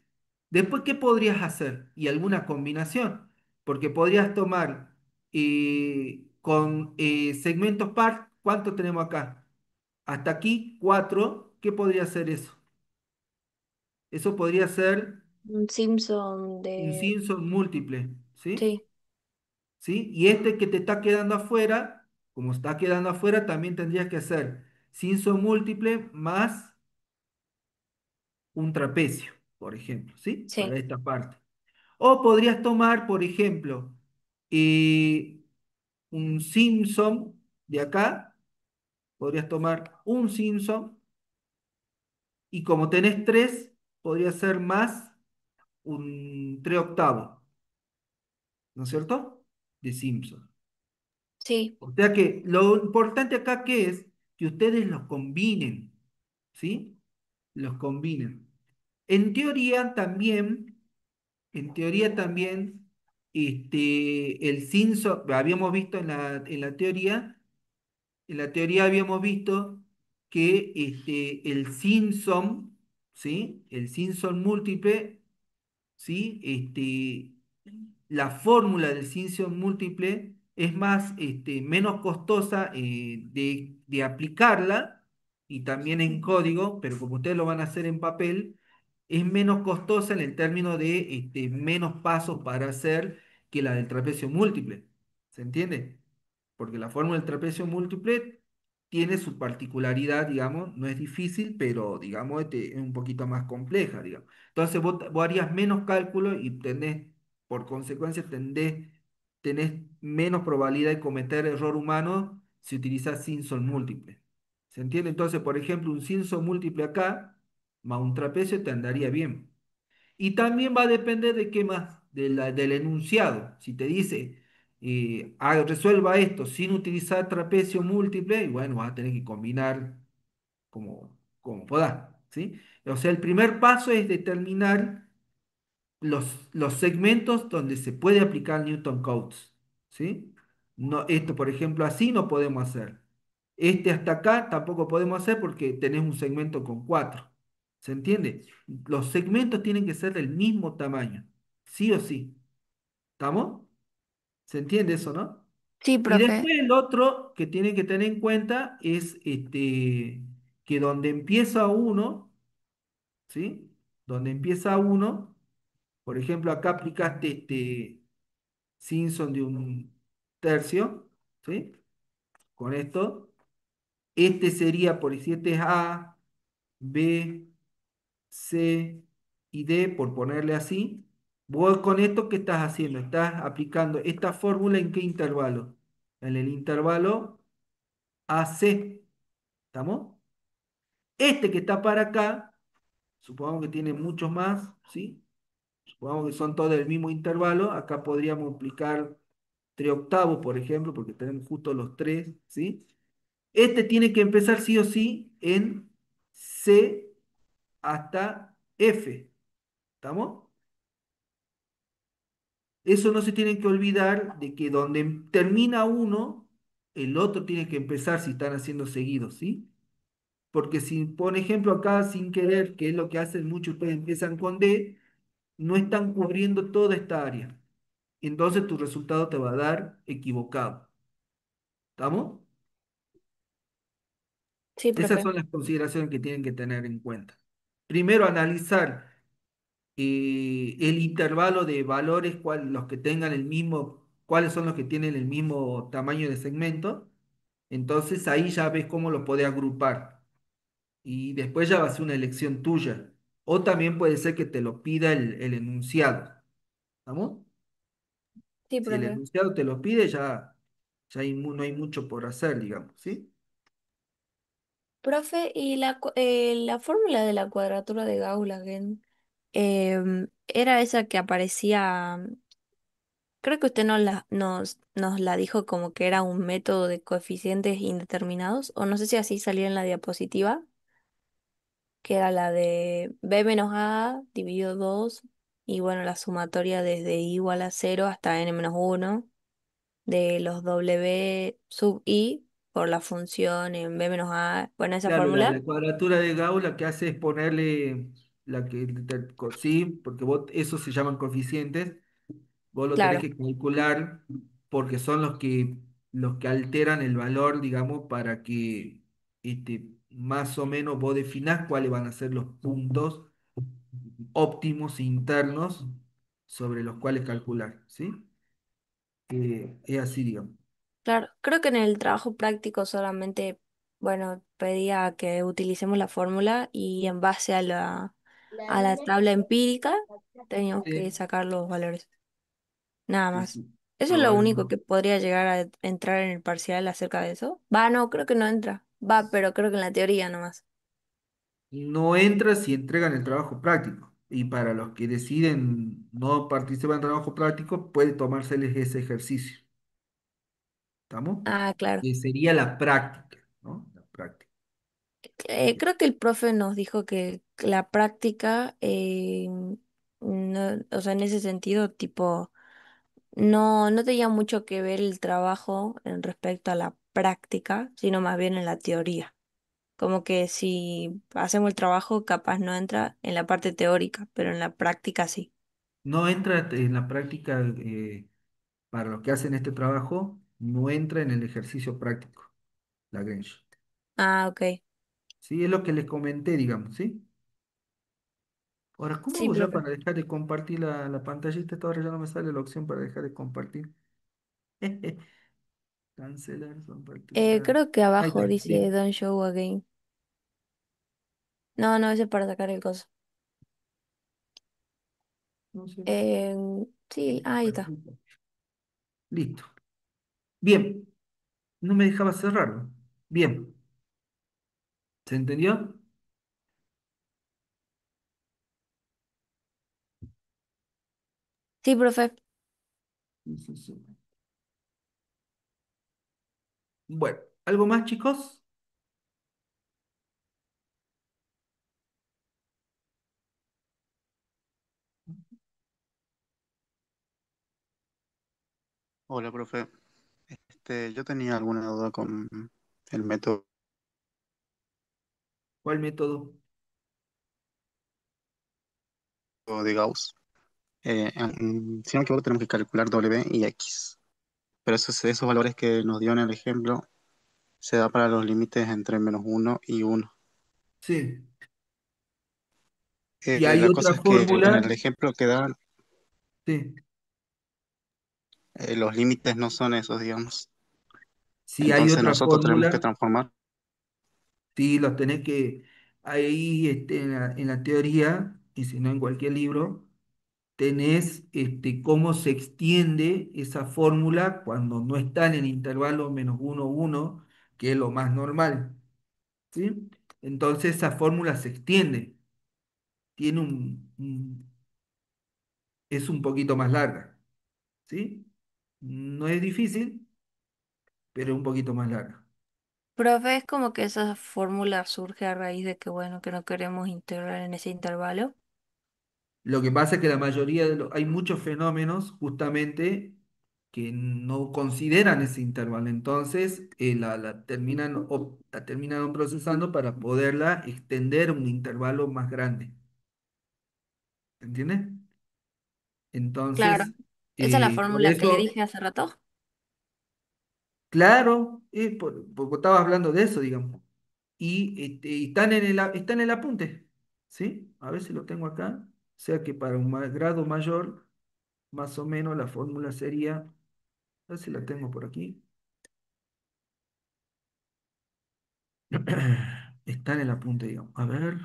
Después, ¿qué podrías hacer? Y alguna combinación, porque podrías tomar con segmentos par, ¿cuánto tenemos acá? Hasta aquí, 4. ¿Qué podría ser eso? Eso podría ser Un Simpson un de... Simpson múltiple, ¿sí? Sí, ¿Sí? Y este que te está quedando afuera, como está quedando afuera, también tendrías que hacer Simpson múltiple más un trapecio, por ejemplo, ¿sí? Para sí, esta parte. O podrías tomar, por ejemplo, eh, un Simpson de acá, podrías tomar un Simpson y como tenés 3, podría ser más un 3 octavos, ¿no es cierto? De Simpson. sí, O sea que lo importante acá que es que ustedes los combinen, ¿sí? Los combinen. En teoría también, en teoría también, el Simpson, habíamos visto en la teoría habíamos visto que el Simpson, ¿sí? El Simpson múltiple, ¿sí? La fórmula del Simpson múltiple es más, menos costosa de aplicarla y también en código, pero como ustedes lo van a hacer en papel, es menos costosa en el término de menos pasos para hacer que la del trapecio múltiple. ¿Se entiende? Porque la fórmula del trapecio múltiple tiene su particularidad, digamos, no es difícil, pero digamos es un poquito más compleja, digamos. Entonces vos harías menos cálculo y por consecuencia, tenés menos probabilidad de cometer error humano si utilizas Simpson múltiple. ¿Se entiende? Entonces, por ejemplo, un Simpson múltiple acá, más un trapecio te andaría bien. Y también va a depender de qué más, del enunciado. Si te dice, resuelva esto sin utilizar trapecio múltiple, y bueno, vas a tener que combinar como podás, ¿sí? O sea, el primer paso es determinar los segmentos donde se puede aplicar Newton Codes, ¿sí? No, esto, por ejemplo, así no podemos hacer. Este hasta acá tampoco podemos hacer porque tenés un segmento con 4. ¿Se entiende? Los segmentos tienen que ser del mismo tamaño, sí o sí. ¿Estamos? ¿Se entiende eso, no? sí, Y profe. después el otro que tienen que tener en cuenta es que donde empieza uno, ¿sí? Donde empieza uno, por ejemplo, acá aplicaste Simpson de un tercio, ¿sí? Con esto. Este sería, por si este es A, B, C y D, por ponerle así. Vos con esto, ¿qué estás haciendo? Estás aplicando esta fórmula ¿en qué intervalo? En el intervalo AC. ¿Estamos? Este que está para acá, supongamos que tiene muchos más, ¿sí? Supongamos que son todos del mismo intervalo. Acá podríamos aplicar 3 octavos, por ejemplo, porque tenemos justo los 3, ¿sí? Este tiene que empezar sí o sí en C hasta F. ¿Estamos? Eso no se tiene que olvidar de que donde termina uno, el otro tiene que empezar si están haciendo seguidos, ¿sí? Porque si, por ejemplo, acá sin querer, que es lo que hacen muchos, ustedes empiezan con D, no están cubriendo toda esta área. Entonces tu resultado te va a dar equivocado. ¿Estamos? Sí, Esas profe. son las consideraciones que tienen que tener en cuenta. Primero, analizar el intervalo de valores, los que tengan el mismo, cuáles son los que tienen el mismo tamaño de segmento. Entonces ahí ya ves cómo lo podés agrupar. Y después ya va a ser una elección tuya. O también puede ser que te lo pida el enunciado. ¿Estamos? Sí, Si el profe. enunciado te lo pide, no hay mucho por hacer, digamos, ¿sí? Profe, ¿y la fórmula de la cuadratura de Gauss-Lagrange era esa que aparecía? Creo que usted nos la dijo como que era un método de coeficientes indeterminados, o no sé si así salía en la diapositiva, que era la de b menos a dividido 2 y bueno, la sumatoria desde i igual a 0 hasta n menos 1 de los w sub i. por la función en B menos A, bueno, esa Claro, la fórmula. cuadratura de Gauss lo que hace es ponerle sí, porque vos, esos se llaman coeficientes, vos lo tenés Claro, que calcular porque son los que alteran el valor, digamos, para que más o menos vos definás cuáles van a ser los puntos óptimos internos sobre los cuales calcular, ¿sí? Es así, digamos. claro. Creo que en el trabajo práctico solamente, bueno, pedía que utilicemos la fórmula y en base a la tabla empírica teníamos que Sí, sacar los valores. Nada sí, más. sí, Eso es lo único probablemente. que podría llegar a entrar en el parcial acerca de eso. Va, no, creo que no entra. Va, pero creo que en la teoría nomás. No entra si entregan el trabajo práctico. Y para los que deciden no participar en trabajo práctico, puede tomárseles ese ejercicio. ¿Estamos? Ah, claro. Que sería la práctica, ¿no? La práctica. Creo que el profe nos dijo que la práctica, no, o sea, en ese sentido, tipo, no tenía mucho que ver el trabajo en respecto a la práctica, sino más bien en la teoría. Como que si hacemos el trabajo, capaz no entra en la parte teórica, pero en la práctica sí. No entra en la práctica, para los que hacen este trabajo, no entra en el ejercicio práctico, Lagrange. Ah, ok. Sí, es lo que les comenté, digamos, ¿sí? Ahora, ¿cómo Sí, hago yo profe. para dejar de compartir la pantallita? Esta hora ya no me sale la opción para dejar de compartir. Cancelar, compartir. Creo que Ahí está, abajo dice listo. Don't show again. No, no, ese es para sacar el coso. No sé. Eh, sí, ahí Bueno, está. listo. Listo. Bien, no me dejaba cerrarlo. Bien, ¿se entendió? Sí, profe. Sí, sí, sí. Bueno, ¿algo más, chicos? Hola, profe. Yo tenía alguna duda con el método ¿Cuál método? de Gauss. Si no me equivoco, tenemos que calcular W y X. Pero esos valores que nos dio en el ejemplo se da para los límites entre -1 y 1. Sí. Y hay La otra cosa es que en fórmula. el ejemplo que dan, Sí. los límites no son esos, digamos. Si hay Entonces otra nosotros tenemos que fórmula, transformar. sí, los tenés que. Ahí en la teoría, y si no en cualquier libro, tenés cómo se extiende esa fórmula cuando no está en el intervalo -1, 1, que es lo más normal. ¿Sí? Entonces esa fórmula se extiende, tiene es un poquito más larga, ¿sí? No es difícil, pero es un poquito más larga. Profe, es como que esa fórmula surge a raíz de que, bueno, que no queremos integrar en ese intervalo. Lo que pasa es que la mayoría hay muchos fenómenos justamente que no consideran ese intervalo, entonces la terminan procesando para poderla extender a un intervalo más grande, ¿entiendes? Claro. Entonces, Esa es la por fórmula que le eso. dije hace rato. Claro, porque estaba hablando de eso, digamos. Y están está en el apunte, ¿sí? A ver si lo tengo acá. O sea que para un grado mayor, más o menos la fórmula sería, a ver si la tengo por aquí. Está en el apunte, digamos. A ver.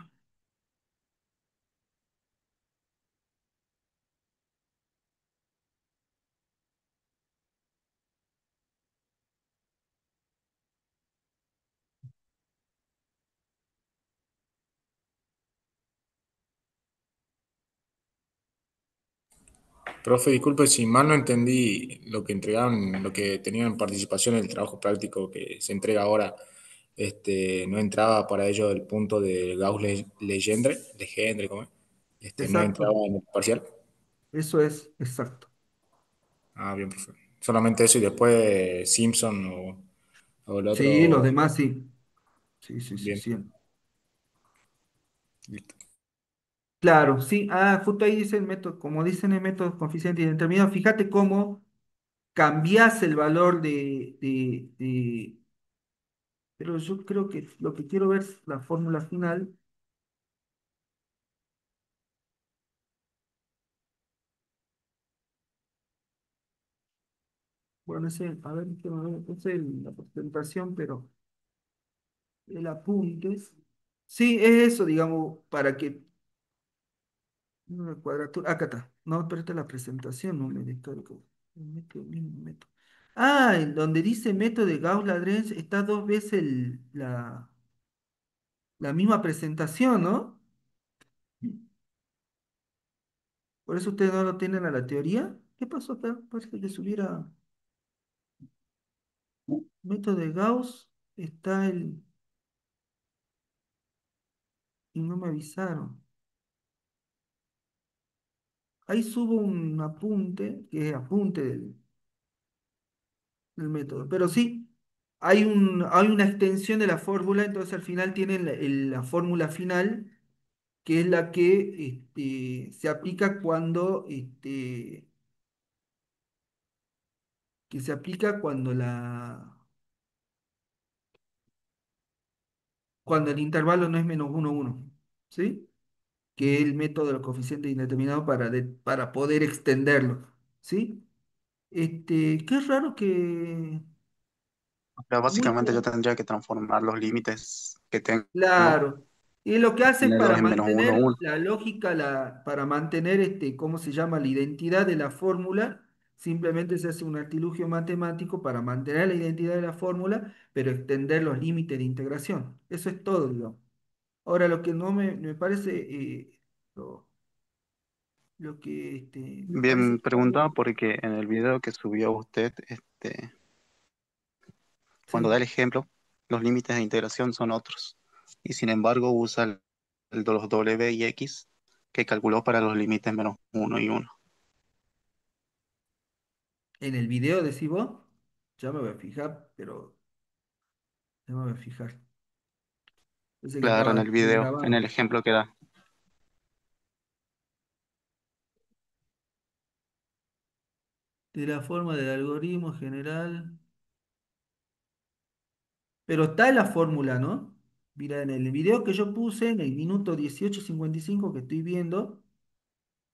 Profe, disculpe si mal no entendí lo que entregaron, lo que tenían participación en el trabajo práctico que se entrega ahora. No entraba para ello el punto de Legendre, ¿cómo es? No entraba Exacto. en el parcial. Eso es exacto. Ah, bien, profe. Solamente eso y después Simpson o o el Sí, los otro, demás sí. Sí, sí, sí, bien, sí. listo. Claro, sí. Ah, justo ahí dice el método, como dicen el método coeficiente indeterminado, fíjate cómo cambias el valor pero yo creo que lo que quiero ver es la fórmula final. Bueno, ese, a ver, esa es la presentación, pero el apunte. Sí, es eso, digamos, para que una cuadratura. Acá está. No, pero esta es la presentación, no me descargo. El mismo método. Ah, en donde dice método de Gauss-Lagrange está dos veces la misma presentación, ¿no? Por eso ustedes no lo tienen a la teoría. ¿Qué pasó acá? Parece que subiera método de Gauss. Está el. Y no me avisaron. Ahí subo un apunte, que es apunte del método. Pero sí, hay una extensión de la fórmula, entonces al final tienen la fórmula final, que es la que se aplica que se aplica cuando el intervalo no es menos uno uno, ¿sí? Que es el método del coeficiente indeterminado para poder extenderlo, ¿sí? Qué raro que Pero básicamente yo muchos. tendría que transformar los límites que tengo, Claro. Y lo que hace es tenerlos para en menos uno mantener uno. la lógica, para mantener ¿cómo se llama? La identidad de la fórmula, simplemente se hace un artilugio matemático para mantener la identidad de la fórmula, pero extender los límites de integración. Eso es todo, digamos. Ahora, lo que no me parece, lo que me parece Bien, extraño, preguntaba porque en el video que subió usted, cuando da sí. el ejemplo, los límites de integración son otros. Y sin embargo usa el de los W y X que calculó para los límites menos uno y uno. En el video decís vos, ya me voy a fijar, pero ya me voy a fijar. Pensé que Claro, en estaba el video, en el grabando. ejemplo que da. De la forma del algoritmo general. Pero está en la fórmula, ¿no? Mira, en el video que yo puse, en el minuto 18:55 que estoy viendo,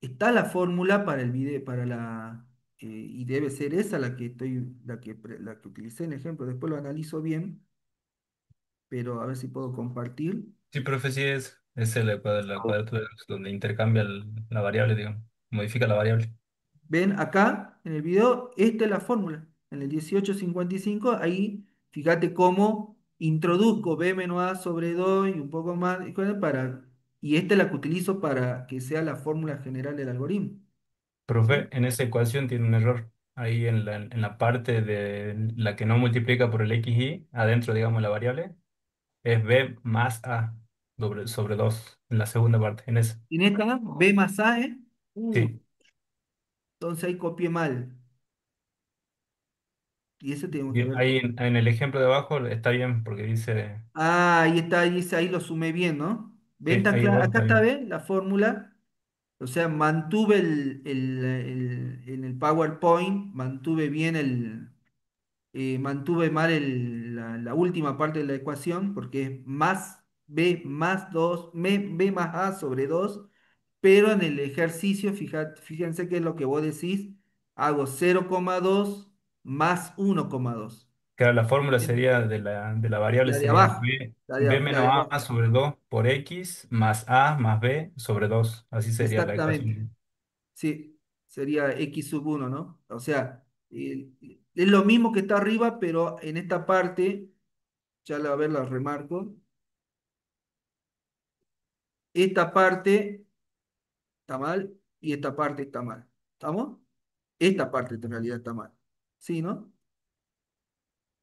está la fórmula para el video, y debe ser esa la que utilicé en el ejemplo. Después lo analizo bien, pero a ver si puedo compartir. Sí, profe, sí es la cuadratura donde intercambia la variable, digamos, modifica la variable. Ven acá en el video, esta es la fórmula. En el 18:55 ahí fíjate cómo introduzco b menos a sobre 2 y un poco más, y esta es la que utilizo para que sea la fórmula general del algoritmo. Profe, ¿Sí? en esa ecuación tiene un error. Ahí en la parte de la que no multiplica por el xy, adentro, digamos, la variable, es b más a sobre 2 en la segunda parte, en esa. En esta, b más a, ¿eh? Sí, Entonces ahí copié mal. Y eso tengo que bien, ver. ahí en el ejemplo de abajo está bien porque dice, Ah, ahí está, ahí lo sumé bien, ¿no? sí, ahí igual Acá está está, bien. ¿ves? La fórmula. O sea, mantuve en el PowerPoint, mantuve bien mantuve mal la última parte de la ecuación, porque es más b más 2 b más a sobre 2, pero en el ejercicio, fíjense que es lo que vos decís, hago 0,2 más 1,2. Claro, la fórmula sería de la variable La de sería abajo, b la menos de a abajo. sobre 2 por x más a más b sobre 2. Así sería la Exactamente. ecuación. Sí, sería x sub uno, ¿no? O sea, es lo mismo que está arriba, pero en esta parte, ya a ver, la remarco. Esta parte está mal y esta parte está mal. ¿Estamos? Esta parte en realidad está mal. ¿Sí, no?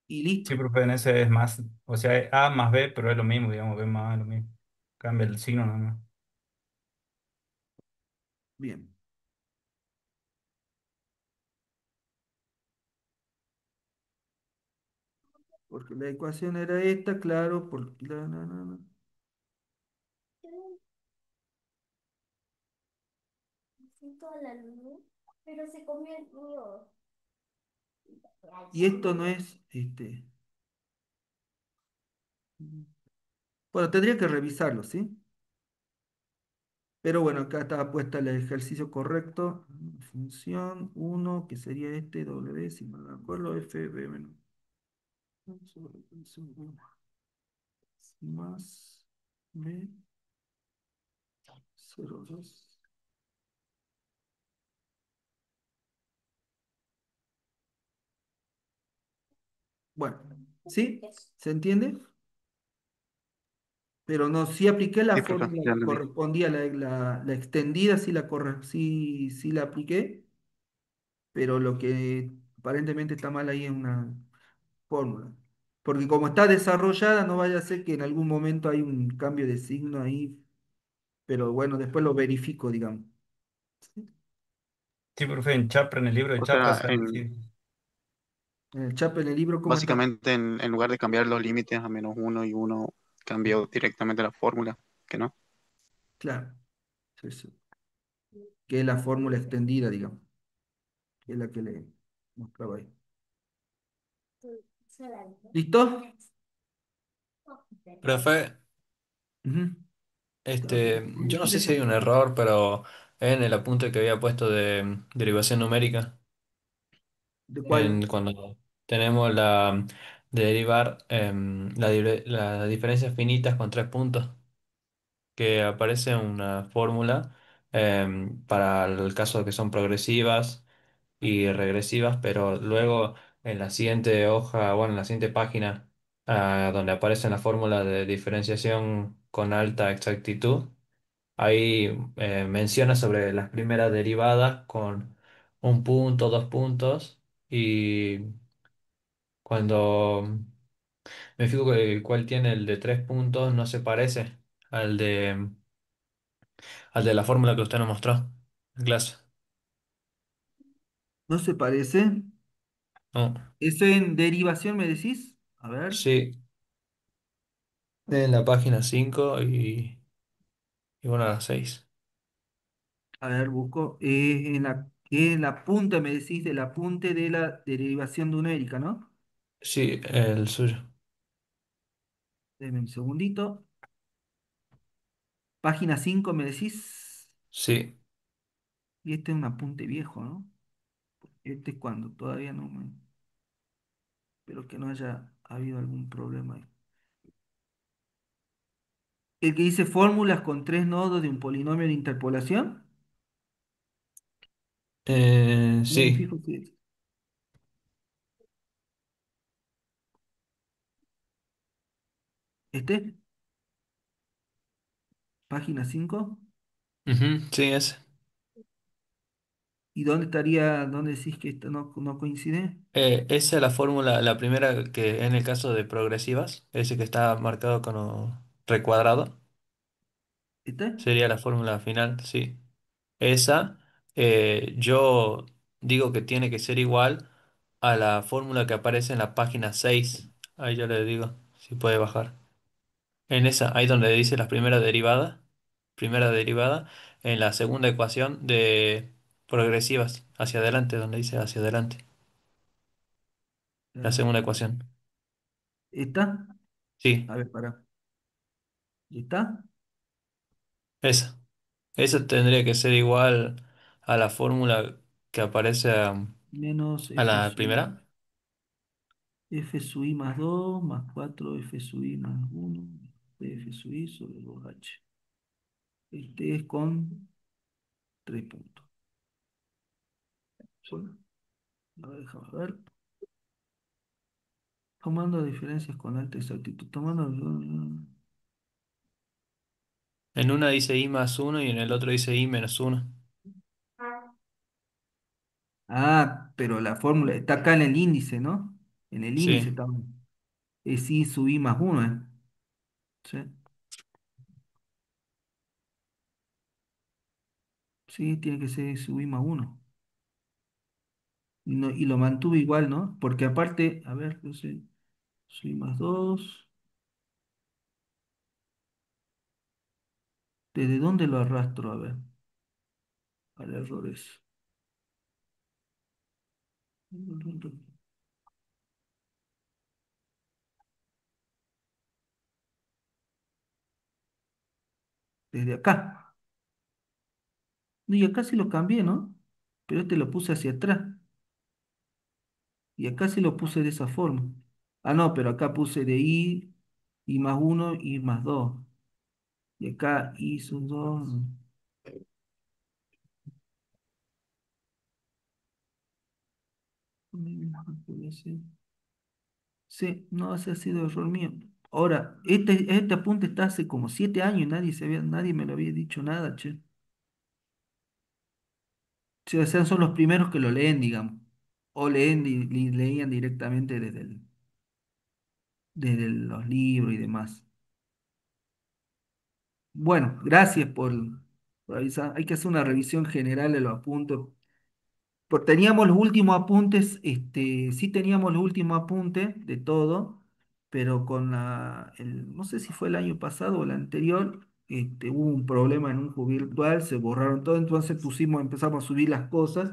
Y Sí, listo. profe, en ese es más, o sea, es a más b, pero es lo mismo, digamos, b más a es lo mismo. Cambia el signo nada más. Bien. porque la ecuación era esta, claro, porque y esto no es, bueno, tendría que revisarlo, ¿sí? Pero bueno, acá está puesta el ejercicio correcto. Función uno que sería este W, si me acuerdo, FB menos sobre función uno más B 02. Bueno, ¿sí? ¿Se entiende? Pero no, sí apliqué la Sí, profe, fórmula ya que entendí. correspondía, la extendida, sí la apliqué, pero lo que aparentemente está mal ahí es una fórmula. Porque como está desarrollada, no vaya a ser que en algún momento hay un cambio de signo ahí, pero bueno, después lo verifico, digamos. Sí, profe, en Chapra, en el libro de O Chapra sea, sale así. En el chat, en el libro, ¿cómo está? básicamente en lugar de cambiar los límites a -1 y 1, cambió directamente la fórmula, que no. Claro, sí, sí. Que es la fórmula extendida, digamos, que es la que le mostraba ahí. ¿Listo? Profe, Ujú. yo no sé Corregir si eso, hay un por favor. error, pero en el apunte que había puesto de derivación numérica, ¿De cuál? cuando tenemos la de derivar las diferencias finitas con 3 puntos, que aparece una fórmula para el caso de que son progresivas y regresivas, pero luego en la siguiente hoja, bueno, en la siguiente página, donde aparece la fórmula de diferenciación con alta exactitud, ahí menciona sobre las primeras derivadas con 1 punto, 2 puntos, y cuando me fijo que el cual tiene el de 3 puntos no se parece al al de la fórmula que usted nos mostró en clase. ¿No se parece? No, ¿Eso en derivación me decís? A ver, sí, en la página 5 y bueno, a la 6. a ver, busco. En la punta me decís del apunte de la derivación numérica, ¿no? Sí, el suyo. Deme un segundito. Página 5 me decís. Sí. Y este es un apunte viejo, ¿no? Este es cuando todavía no me. Espero que no haya habido algún problema ahí. El que dice fórmulas con tres nodos de un polinomio de interpolación. No me Sí. fijo si es. ¿Este? Página 5. Ujú, sí, ese. ¿Y dónde estaría, dónde decís que esto no coincide? Esa es la fórmula, la primera que en el caso de progresivas, ese que está marcado con recuadrado, ¿Este? sería la fórmula final, sí. Esa, yo digo que tiene que ser igual a la fórmula que aparece en la página 6. Ahí yo le digo, si puede bajar. En esa, ahí donde dice la primera derivada, en la segunda ecuación de progresivas, hacia adelante, donde dice hacia adelante, la Ah, segunda ecuación. ¿esta? Sí, A ver, para. ¿Y está? esa. Esa tendría que ser igual a la fórmula que aparece Menos a F la sub I, primera. F sub I más 2 más 4 F sub I más uno F sub I sobre 2H. Este es con 3 puntos. ¿Sí? A ver, déjame ver. Tomando diferencias con alta exactitud. En una dice i más uno y en el otro dice i menos uno. Ah, pero la fórmula está acá en el índice, ¿no? En el índice Sí. está. Es I sub I más uno, ¿eh? Sí, sí, tiene que ser I sub I más uno. Y, y lo mantuve igual, ¿no? Porque aparte, a ver, no sé. Soy más 2. ¿Desde dónde lo arrastro? A ver, al error es. Desde acá. No, y acá sí lo cambié, ¿no? Pero este lo puse hacia atrás. Y acá sí lo puse de esa forma. Ah, no, pero acá puse de I más uno, I más 2. Y acá I son 2. Sí, no, ese ha sido error mío. Ahora, este apunte está hace como 7 años y nadie me lo había dicho nada, che. Sí, o sea, son los primeros que lo leen, digamos. O leían directamente desde los libros y demás. Bueno, gracias por avisar. Hay que hacer una revisión general de los apuntes. Teníamos los últimos apuntes, sí teníamos los últimos apuntes de todo, pero no sé si fue el año pasado o el anterior, hubo un problema en un juego virtual, se borraron todo, entonces empezamos a subir las cosas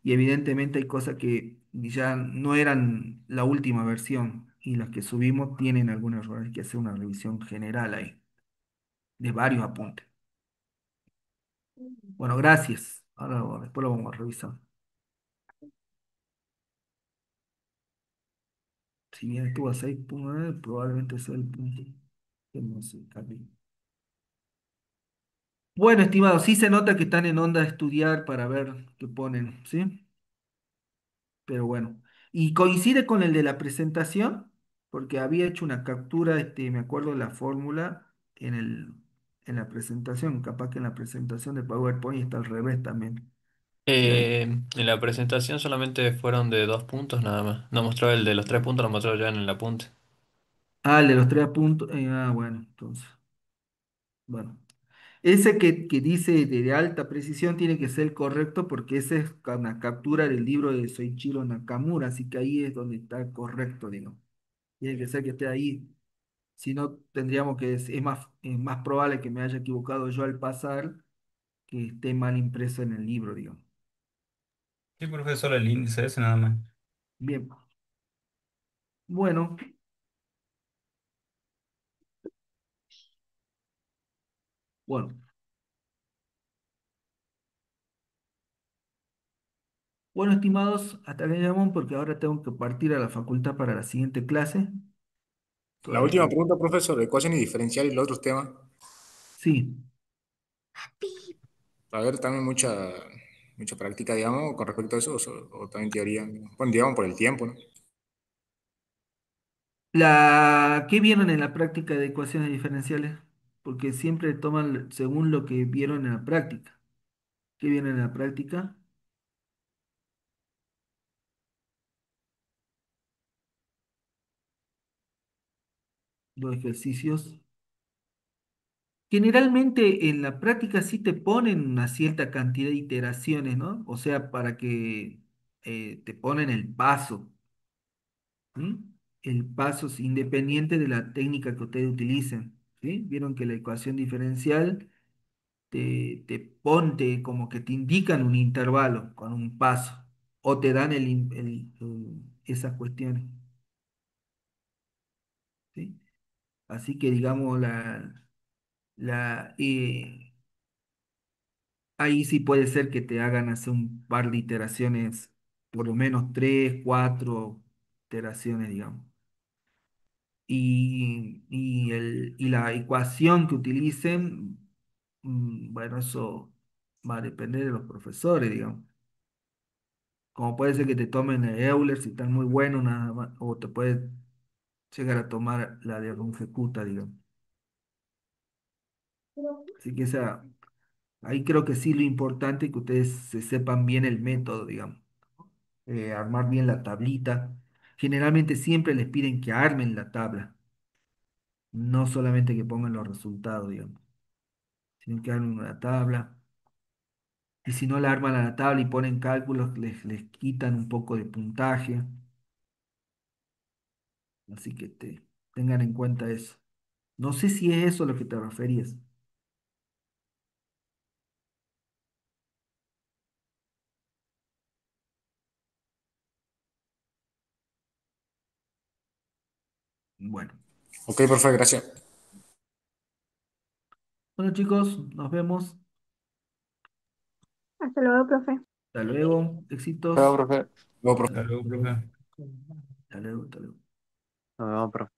y evidentemente hay cosas que ya no eran la última versión y las que subimos tienen algún error, hay que hacer una revisión general ahí, de varios apuntes. Bueno, gracias. Ahora después lo vamos a revisar. Si bien estuvo a 6,9, probablemente sea el punto que no se cambie. Bueno, estimados, sí se nota que están en onda de estudiar para ver qué ponen, ¿sí? Pero bueno. Y coincide con el de la presentación, porque había hecho una captura, me acuerdo de la fórmula en la presentación. Capaz que en la presentación de PowerPoint está al revés también. ¿Sí? En la presentación solamente fueron de 2 puntos nada más. No mostró el de los 3 puntos, lo mostró ya en el apunte. Ah, el de los 3 puntos. Bueno, entonces. Bueno. Ese que dice de alta precisión tiene que ser correcto porque ese es una captura del libro de Soichiro Nakamura, así que ahí es donde está correcto, digo. Tiene que ser que esté ahí. Si no, tendríamos que, es más probable que me haya equivocado yo al pasar que esté mal impreso en el libro, digo. Sí, profe, solo el índice ese nada más. Bien, bueno, bueno. Bueno, estimados, hasta que llamamos porque ahora tengo que partir a la facultad para la siguiente clase. La Todavía última tengo. pregunta, profesor, de ecuaciones diferenciales y los otros temas. Sí. A ver, también mucha práctica, digamos, con respecto a eso, o también teoría. Bueno, digamos por el tiempo, ¿no? ¿Qué vieron en la práctica de ecuaciones diferenciales? Porque siempre toman según lo que vieron en la práctica. ¿Qué vieron en la práctica? Los ejercicios. Generalmente en la práctica sí te ponen una cierta cantidad de iteraciones, ¿no? O sea, para que te ponen el paso, ¿sí? El paso es independiente de la técnica que ustedes utilicen, ¿sí? Vieron que la ecuación diferencial te ponte como que te indican un intervalo con un paso o te dan esas cuestiones, ¿sí? Así que digamos, la, eh, ahí sí puede ser que te hagan hacer un par de iteraciones, por lo menos 3, 4 iteraciones, digamos. Y la ecuación que utilicen, bueno, eso va a depender de los profesores, digamos. Como puede ser que te tomen el Euler si están muy buenos, nada más, o te puede llegar a tomar la de Runge-Kutta, digamos. Así que ahí creo que sí lo importante es que ustedes se sepan bien el método, digamos. Armar bien la tablita. Generalmente siempre les piden que armen la tabla, no solamente que pongan los resultados, digamos, sino que armen una tabla. Y si no la arman a la tabla y ponen cálculos, les quitan un poco de puntaje. Así que tengan en cuenta eso. No sé si es eso a lo que te referías. Bueno, Ok, perfecto, gracias. bueno chicos, nos vemos. Hasta luego, profe. Hasta luego. Chao, Éxitos. profe. Luego, Hasta profe. luego, profe. Hasta luego, hasta luego. Nos vemos, profe.